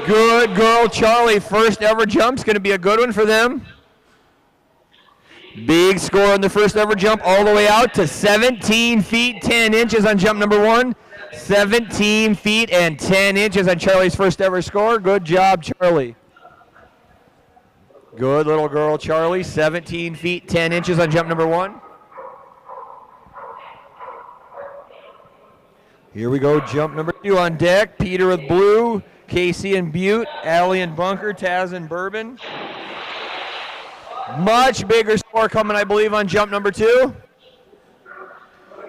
Good girl, Charlie. First ever jump's going to be a good one for them. Big score on the first ever jump all the way out to 17 feet 10 inches on jump number 1. 17 feet and 10 inches on Charlie's first ever score. Good job, Charlie. Good little girl, Charlie. 17 feet 10 inches on jump number 1. Here we go, jump number 2 on deck. Peter with blue. Casey and Butte, Allie and Bunker, Taz and Bourbon. Much bigger score coming, I believe, on jump number 2.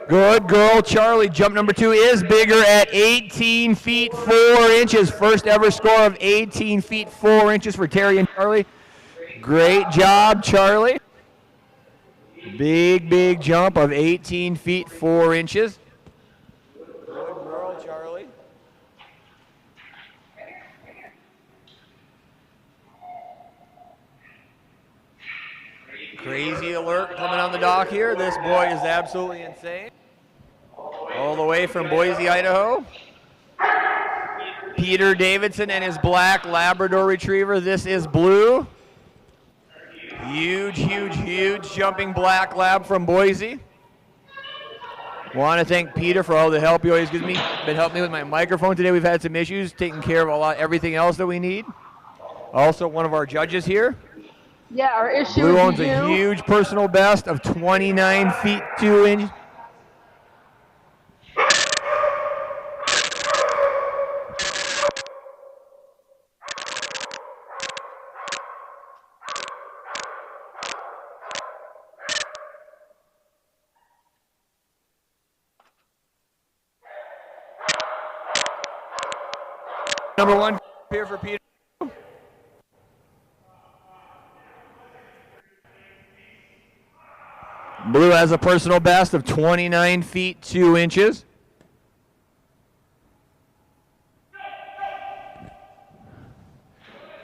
Good girl, Charlie. Jump number 2 is bigger at 18 feet 4 inches. First ever score of 18 feet 4 inches for Terry and Charlie. Great job, Charlie. Big, big jump of 18 feet 4 inches. Good girl, Charlie. Crazy alert coming on the dock here. This boy is absolutely insane. All the way from Boise, Idaho. Peter Davidson and his black Labrador Retriever. This is Blue. Huge, huge, huge jumping black lab from Boise. Want to thank Peter for all the help he always gives me. Been helping me with my microphone today. We've had some issues, taking care of everything else that we need. Also one of our judges here. Yeah, our issue Blue would owns be a you. huge personal best of 29 feet 2 inches. Number 1 here for Peter. Blue has a personal best of 29 feet 2 inches.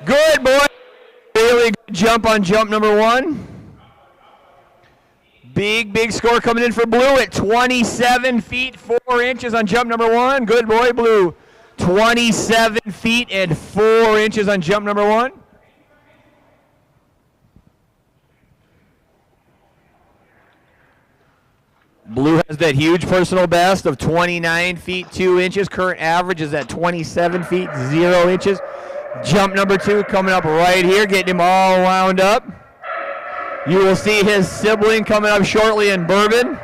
Good boy. Really good jump on jump number 1. Big score coming in for Blue at 27 feet 4 inches on jump number 1. Good boy, Blue. 27 feet and 4 inches on jump number 1. Blue has that huge personal best of 29 feet 2 inches. Current average is at 27 feet 0 inches. Jump number 2 coming up right here, getting him all wound up. You will see his sibling coming up shortly in Bourbon.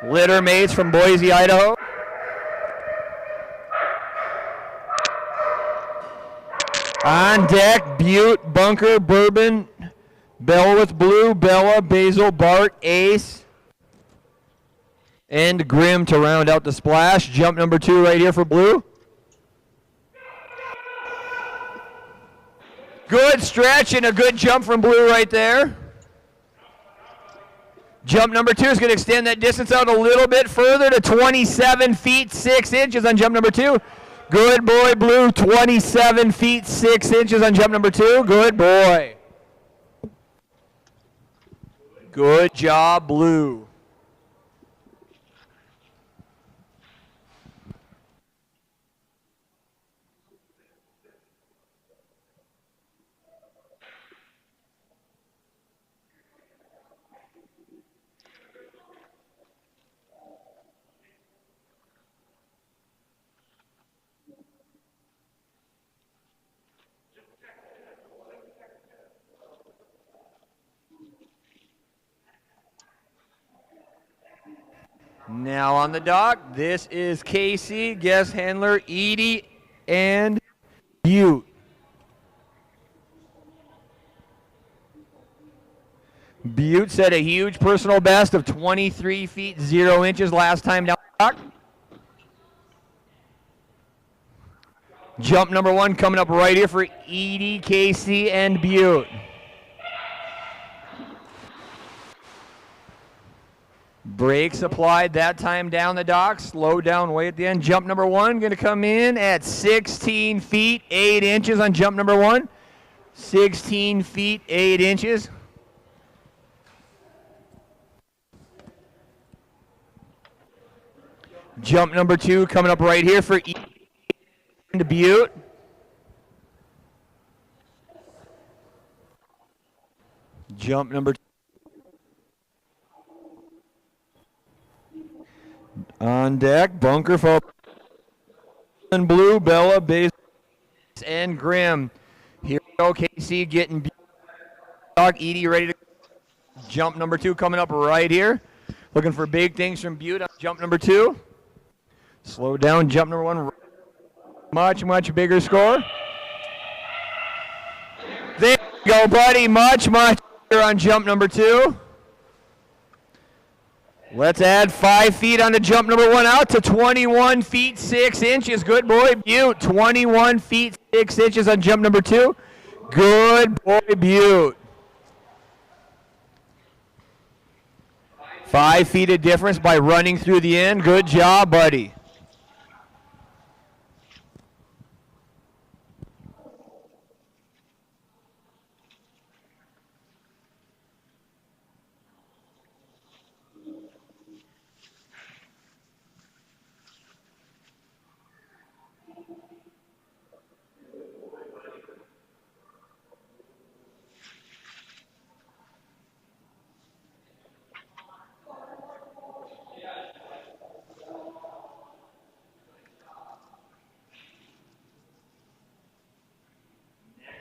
Litter mates from Boise, Idaho. On deck, Butte, Bunker, Bourbon, Bella with Blue, Bella, Basil, Bart, Ace, and Grimm to round out the splash. Jump number 2 right here for Blue. Good stretch and a good jump from Blue right there. Jump number 2 is going to extend that distance out a little bit further to 27 feet 6 inches on jump number 2. Good boy, Blue. 27 feet 6 inches on jump number 2. Good boy. Good job, Blue. Now on the dock, this is Casey, guest handler, Edie, and Butte. Butte set a huge personal best of 23 feet 0 inches last time down the dock. Jump number 1 coming up right here for Edie, Casey, and Butte. Brakes applied that time down the dock. Slow down way at the end. Jump number 1 going to come in at 16 feet 8 inches on jump number 1. 16 feet 8 inches. Jump number 2 coming up right here for E and Butte. Jump number 2. On deck, Bunker for and Blue, Bella, Base, and Grimm. Here we go, Casey getting Dog, Edie ready to jump number 2 coming up right here. Looking for big things from Butte on jump number 2. Slow down, jump number 1. Much bigger score. There you go, buddy. Much bigger on jump number 2. Let's add 5 feet on the jump number 1 out to 21 feet 6 inches. Good boy, Butte. 21 feet 6 inches on jump number 2. Good boy, Butte. 5 feet of difference by running through the end. Good job, buddy.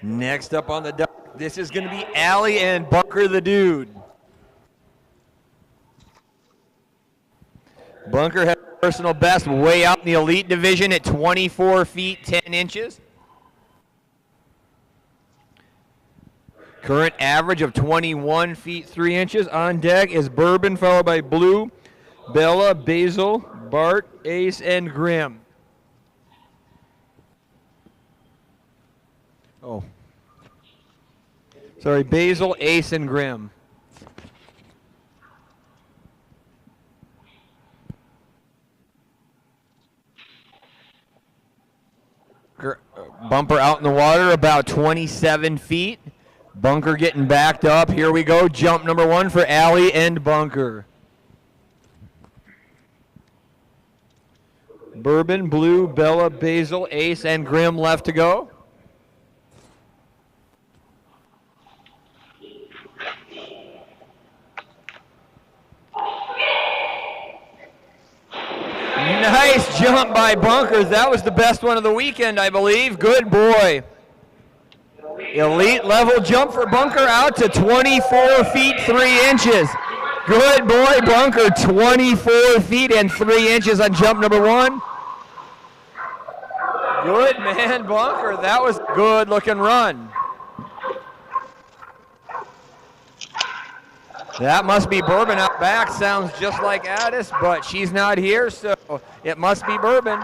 Next up on the dock, this is going to be Allie and Bunker the Dude. Bunker had personal best way out in the elite division at 24 feet 10 inches. Current average of 21 feet 3 inches. On deck is Bourbon, followed by Blue, Bella, Basil, Bart, Ace, and Grim. Oh. Sorry, Basil, Ace, and Grim. Bumper out in the water about 27 feet. Bunker getting backed up. Here we go. Jump number 1 for Allie and Bunker. Bourbon, Blue, Bella, Basil, Ace, and Grim left to go. Nice jump by Bunker. That was the best one of the weekend, I believe. Good boy. Elite level jump for Bunker out to 24 feet 3 inches. Good boy, Bunker. 24 feet and 3 inches on jump number 1. Good man, Bunker. That was a good looking run. That must be Bourbon out back. Sounds just like Addis, but she's not here, so it must be Bourbon.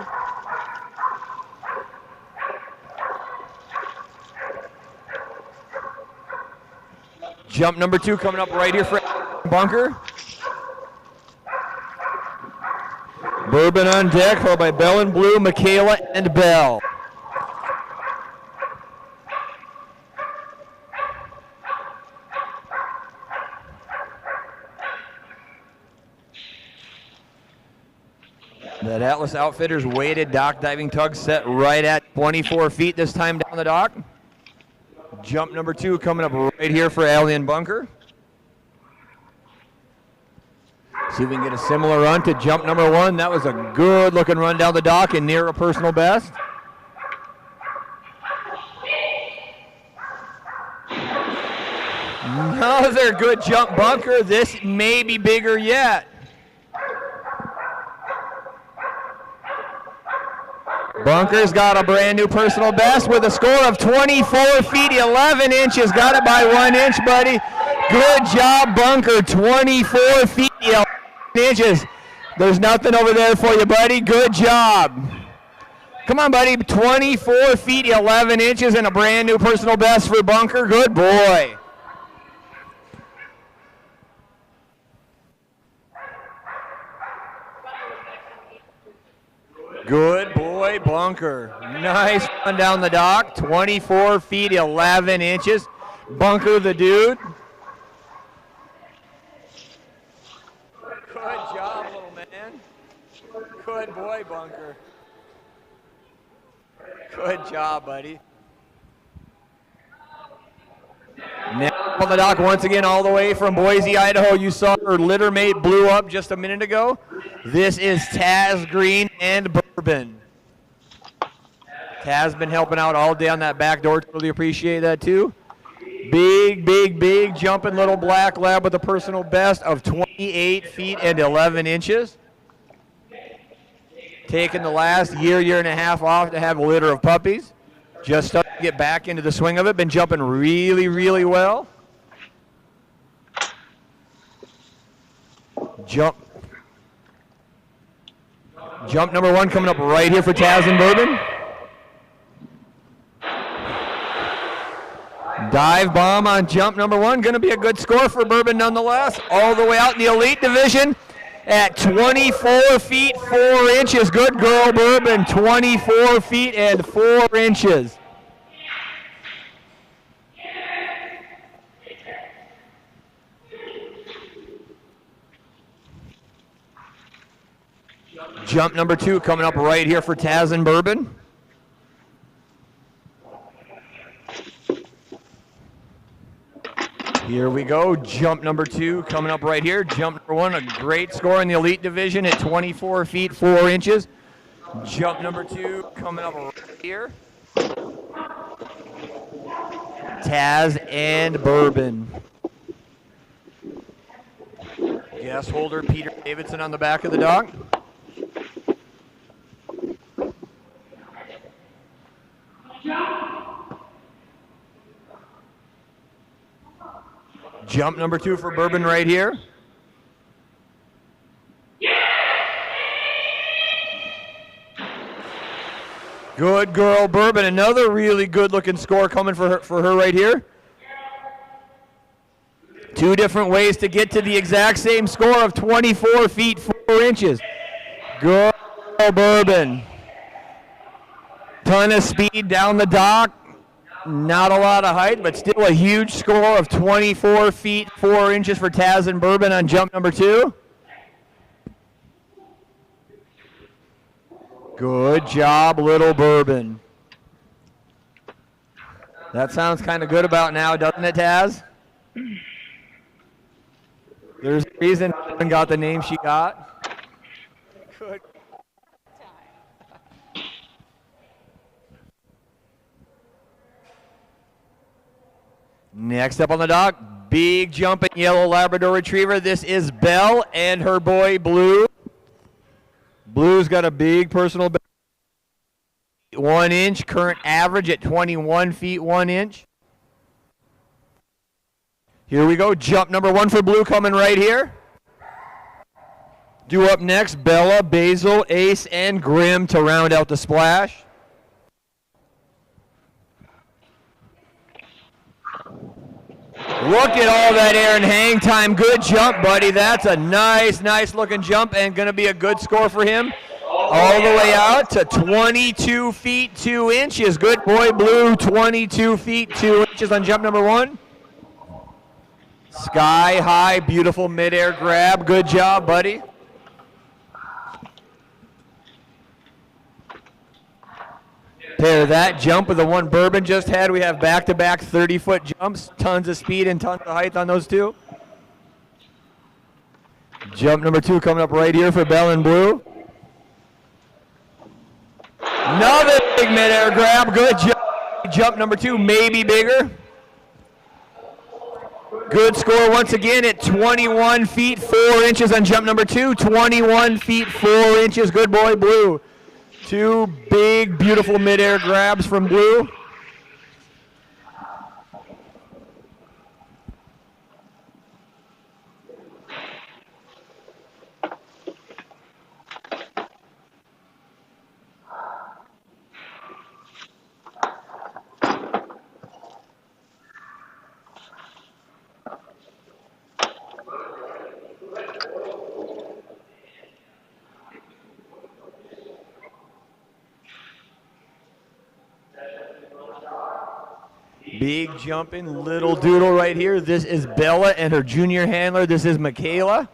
Jump number 2 coming up right here for Bunker. Bourbon on deck, followed by Bell and Blue, Michaela, and Bell. That Atlas Outfitters weighted dock diving tug set right at 24 feet this time down the dock. Jump number 2 coming up right here for Allie and Bunker. See if we can get a similar run to jump number 1. That was a good looking run down the dock and near a personal best. Another good jump, Bunker. This may be bigger yet. Bunker's got a brand new personal best with a score of 24 feet 11 inches. Got it by 1 inch, buddy. Good job, Bunker. 24 feet 11 inches. There's nothing over there for you, buddy. Good job. Come on, buddy. 24 feet 11 inches and a brand new personal best for Bunker. Good boy. Good boy, Bunker. Nice run down the dock. 24 feet 11 inches. Bunker the Dude. Good job, little man. Good boy, Bunker. Good job, buddy. Now on the dock once again all the way from Boise, Idaho. You saw her litter mate blew up just a minute ago. This is Taz Green and Bourbon. Taz been helping out all day on that back door. Totally appreciate that too. Big jumping little black lab with a personal best of 28 feet and 11 inches. Taking the last year and a half off to have a litter of puppies. Just starting to get back into the swing of it. Been jumping really well. Jump number 1 coming up right here for Taz and Bourbon. Dive bomb on jump number 1. Going to be a good score for Bourbon nonetheless. All the way out in the elite division at 24 feet 4 inches. Good girl, Bourbon. 24 feet and 4 inches. Jump number 2 coming up right here for Taz and Bourbon. Here we go. Jump number 2 coming up right here. Jump number 1, a great score in the elite division at 24 feet 4 inches. Jump number 2 coming up right here. Taz and Bourbon. Guest holder Peter Davidson on the back of the dog. Jump number 2 for Bourbon right here. Good girl, Bourbon. Another really good-looking score coming for her right here. 2 different ways to get to the exact same score of 24 feet 4 inches. Good girl, Bourbon. Ton of speed down the dock. Not a lot of height, but still a huge score of 24 feet 4 inches for Taz and Bourbon on jump number 2. Good job, little Bourbon. That sounds kind of good about now, doesn't it, Taz? There's a reason Bourbon got the name she got. Good. Next up on the dock, big jumping yellow Labrador Retriever. This is Belle and her boy Blue. Blue's got a big personal best, 1 inch, current average at 21 feet 1 inch. Here we go, jump number 1 for Blue coming right here. Due up next, Bella, Basil, Ace, and Grim to round out the splash. Look at all that air and hang time. Good jump, buddy. That's a nice looking jump and going to be a good score for him. All the way out to 22 feet 2 inches. Good boy, Blue. 22 feet 2 inches on jump number 1. Sky high, beautiful midair grab. Good job, buddy. Pair that jump with the one Bourbon just had. We have back-to-back 30-foot jumps. Tons of speed and tons of height on those 2. Jump number 2 coming up right here for Belle and Blue. Another big midair grab. Good jump. Jump number 2, maybe bigger. Good score once again at 21 feet 4 inches on jump number 2. 21 feet 4 inches. Good boy, Blue. 2 big, beautiful midair grabs from Blue. Big jumping little doodle right here. This is Bella and her junior handler. This is Michaela.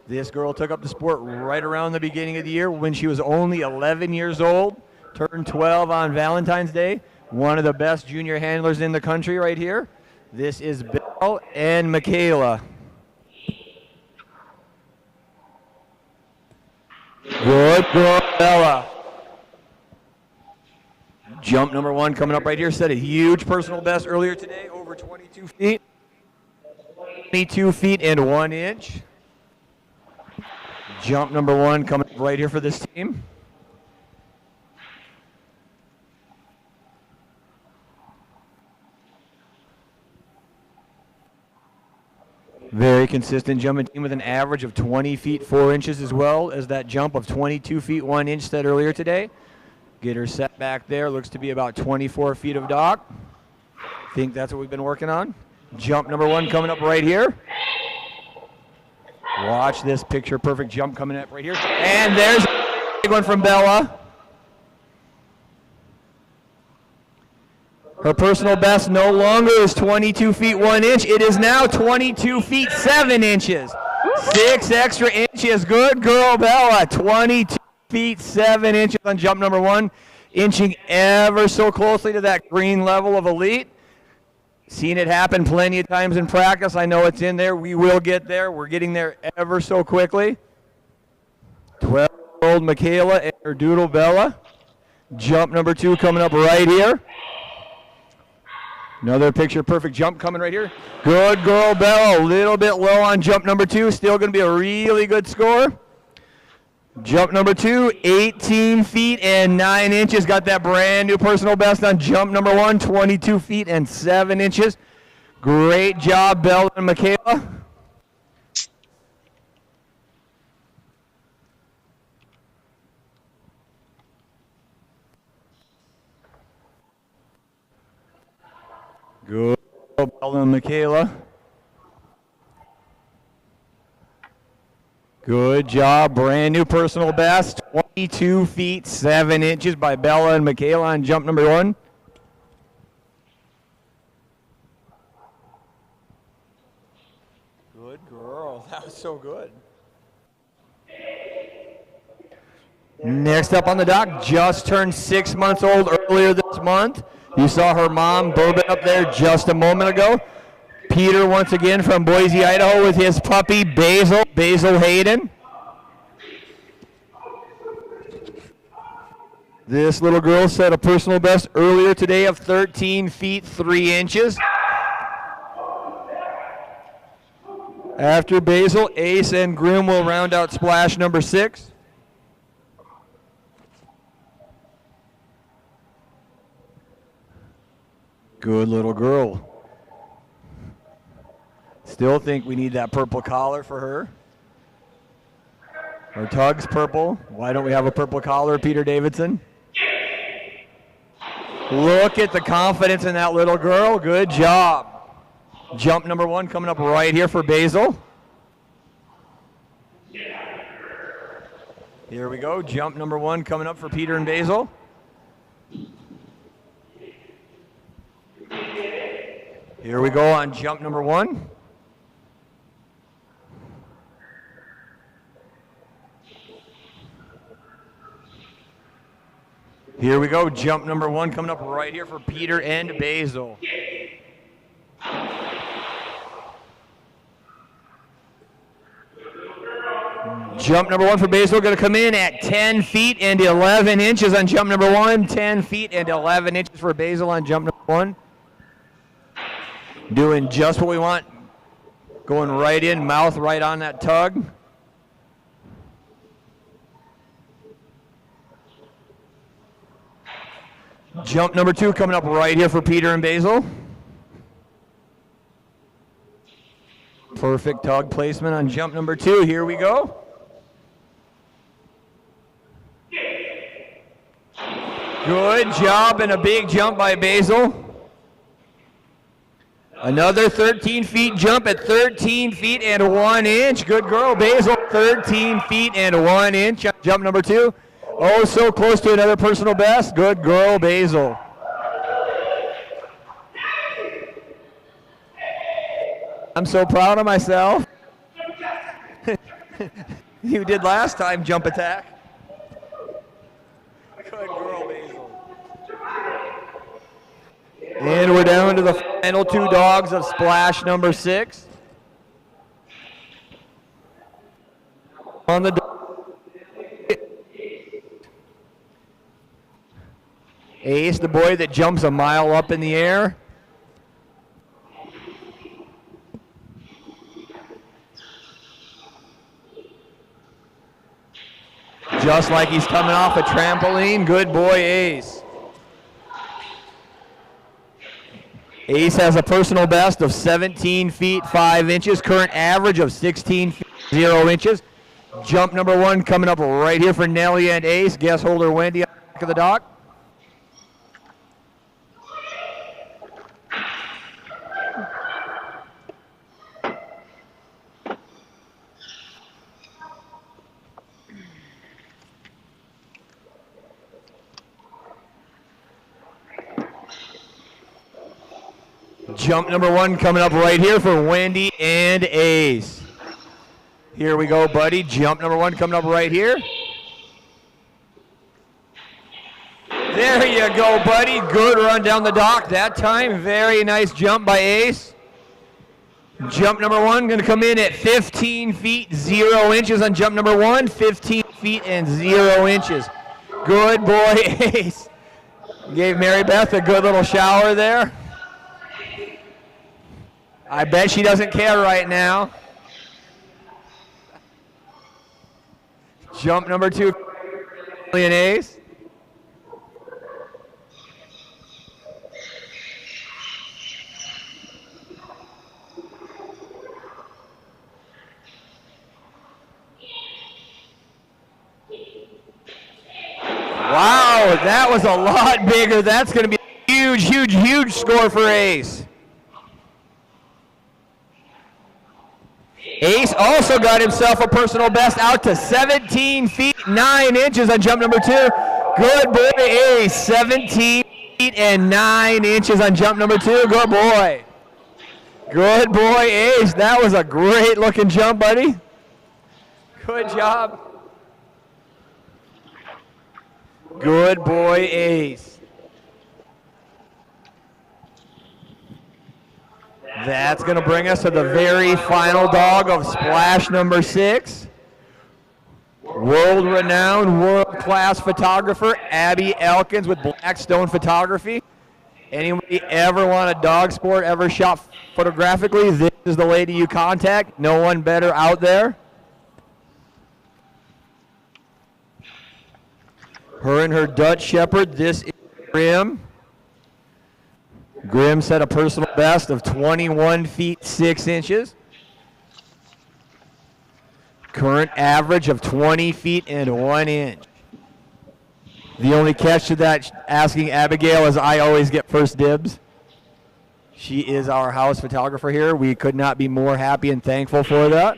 This girl took up the sport right around the beginning of the year when she was only 11 years old. Turned 12 on Valentine's Day. One of the best junior handlers in the country right here. This is Bella and Michaela. Good girl, Bella. Jump number 1 coming up right here. Set a huge personal best earlier today, over 22 feet. 22 feet and 1 inch. Jump number 1 coming up right here for this team. Very consistent jumping team with an average of 20 feet 4 inches as well as that jump of 22 feet 1 inch set earlier today. Get her set back there. Looks to be about 24 feet of dock. Think that's what we've been working on. Jump number 1 coming up right here. Watch this picture perfect jump coming up right here. And there's a big one from Bella. Her personal best no longer is 22 feet 1 inch. It is now 22 feet 7 inches. 6 extra inches. Good girl, Bella. 22 feet 7 inches on jump number 1, inching ever so closely to that green level of elite. Seen it happen plenty of times in practice. I know it's in there. We will get there. We're getting there ever so quickly. 12-year-old Michaela and her doodle Bella. Jump number 2 coming up right here. Another picture-perfect jump coming right here. Good girl, Bella. A little bit low on jump number 2. Still going to be a really good score. Jump number 2, 18 feet and 9 inches. Got that brand new personal best on jump number 1, 22 feet and 7 inches. Great job, Bella and Michaela. Good, Bella and Michaela. Good job, brand new personal best, 22 feet 7 inches by Bella and Michaela on jump number 1. Good girl, that was so good. Next up on the dock, just turned 6 months old earlier this month. You saw her mom, Bourbon, up there just a moment ago. Peter once again from Boise, Idaho with his puppy Basil Hayden. This little girl set a personal best earlier today of 13 feet 3 inches. After Basil, Ace and Grim will round out splash number 6. Good little girl. Still think we need that purple collar for her. Her tug's purple. Why don't we have a purple collar, Peter Davidson? Look at the confidence in that little girl. Good job. Jump number 1 coming up right here for Basil. Here we go. Jump number 1 coming up for Peter and Basil. Here we go on jump number 1. Here we go, jump number 1 coming up right here for Peter and Basil. Jump number 1 for Basil going to come in at 10 feet and 11 inches on jump number 1. 10 feet and 11 inches for Basil on jump number 1. Doing just what we want. Going right in, mouth right on that tug. Jump number 2 coming up right here for Peter and Basil. Perfect tug placement on jump number 2. Here we go. Good job and a big jump by Basil. Another 13 feet jump at 13 feet and 1 inch. Good girl, Basil. 13 feet and 1 inch. Jump number 2. Oh, so close to another personal best. Good girl, Basil. I'm so proud of myself. You did last time, jump attack. Good girl, Basil. And we're down to the final 2 dogs of splash number 6. On the Ace, the boy that jumps a mile up in the air. Just like he's coming off a trampoline. Good boy, Ace. Ace has a personal best of 17 feet 5 inches. Current average of 16 feet 0 inches. Jump number 1 coming up right here for Nellie and Ace. Guest holder Wendy on the back of the dock. Jump number 1 coming up right here for Wendy and Ace. Here we go, buddy. Jump number 1 coming up right here. There you go, buddy. Good run down the dock that time. Very nice jump by Ace. Jump number 1 going to come in at 15 feet 0 inches on jump number 1. 15 feet and 0 inches. Good boy, Ace. Gave Mary Beth a good little shower there. I bet she doesn't care right now. Jump number 2, Million Ace. Wow, that was a lot bigger. That's going to be a huge, huge, huge score for Ace. Ace also got himself a personal best out to 17 feet 9 inches on jump number 2. Good boy, Ace. 17 feet and 9 inches on jump number 2. Good boy. Good boy, Ace. That was a great looking jump, buddy. Good job. Good boy, Ace. That's going to bring us to the very final dog of splash number 6. World-renowned, world-class photographer, Abby Elkins with Blackstone Photography. Anybody ever want a dog sport, ever shot photographically, this is the lady you contact. No one better out there. Her and her Dutch Shepherd, this is Grim. Grim set a personal best of 21 feet 6 inches. Current average of 20 feet and 1 inch. The only catch to that, asking Abigail, is I always get first dibs. She is our house photographer here. We could not be more happy and thankful for that.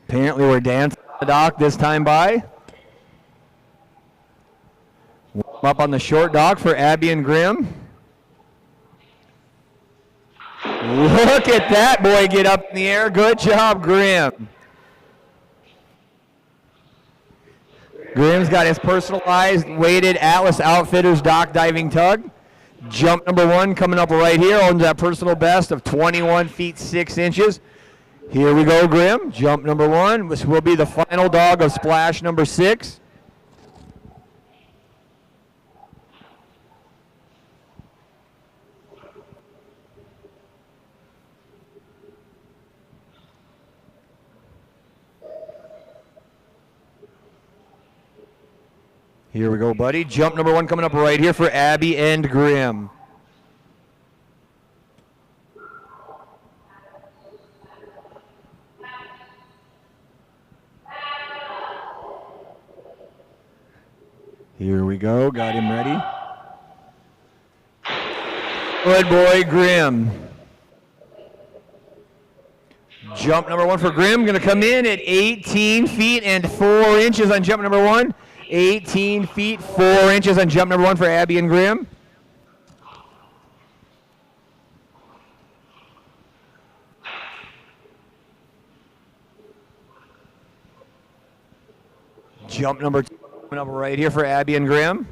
Apparently we're dancing on the dock this time by. Warm up on the short dock for Abby and Grim. Look at that boy get up in the air. Good job, Grim. Grim's got his personalized weighted Atlas Outfitters dock diving tug. Jump number 1 coming up right here on that personal best of 21 feet 6 inches. Here we go, Grim. Jump number 1. This will be the final dog of splash number 6. Here we go, buddy. Jump number 1 coming up right here for Abby and Grim. Here we go. Got him ready. Good boy, Grim. Jump number 1 for Grim. Going to come in at 18 feet and 4 inches on jump number 1. 18 feet, 4 inches on jump number 1 for Abby and Grim. Jump number 2 coming up right here for Abby and Grim.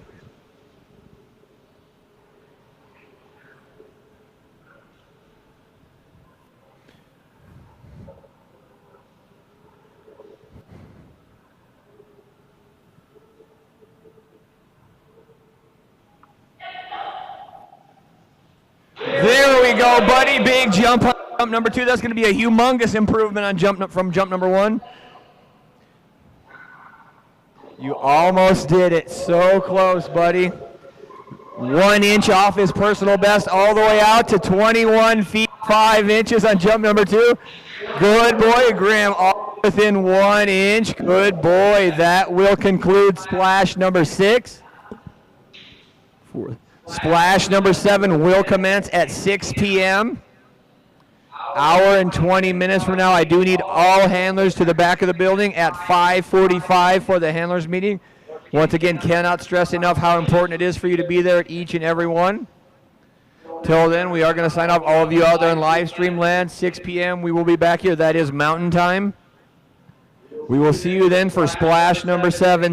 There we go, buddy. Big jump on jump number 2. That's going to be a humongous improvement on from jump number 1. You almost did it. So close, buddy. 1 inch off his personal best, all the way out to 21 feet 5 inches on jump number 2. Good boy, Grim. All within 1 inch. Good boy. That will conclude splash number 6. Splash number 7 will commence at 6 p.m. Hour and 20 minutes from now. I do need all handlers to the back of the building at 5:45 for the handlers meeting. Once again, cannot stress enough how important it is for you to be there at each and every one. Till then, we are going to sign off. All of you out there in live stream land, 6 p.m. we will be back here. That is Mountain Time. We will see you then for splash number 7.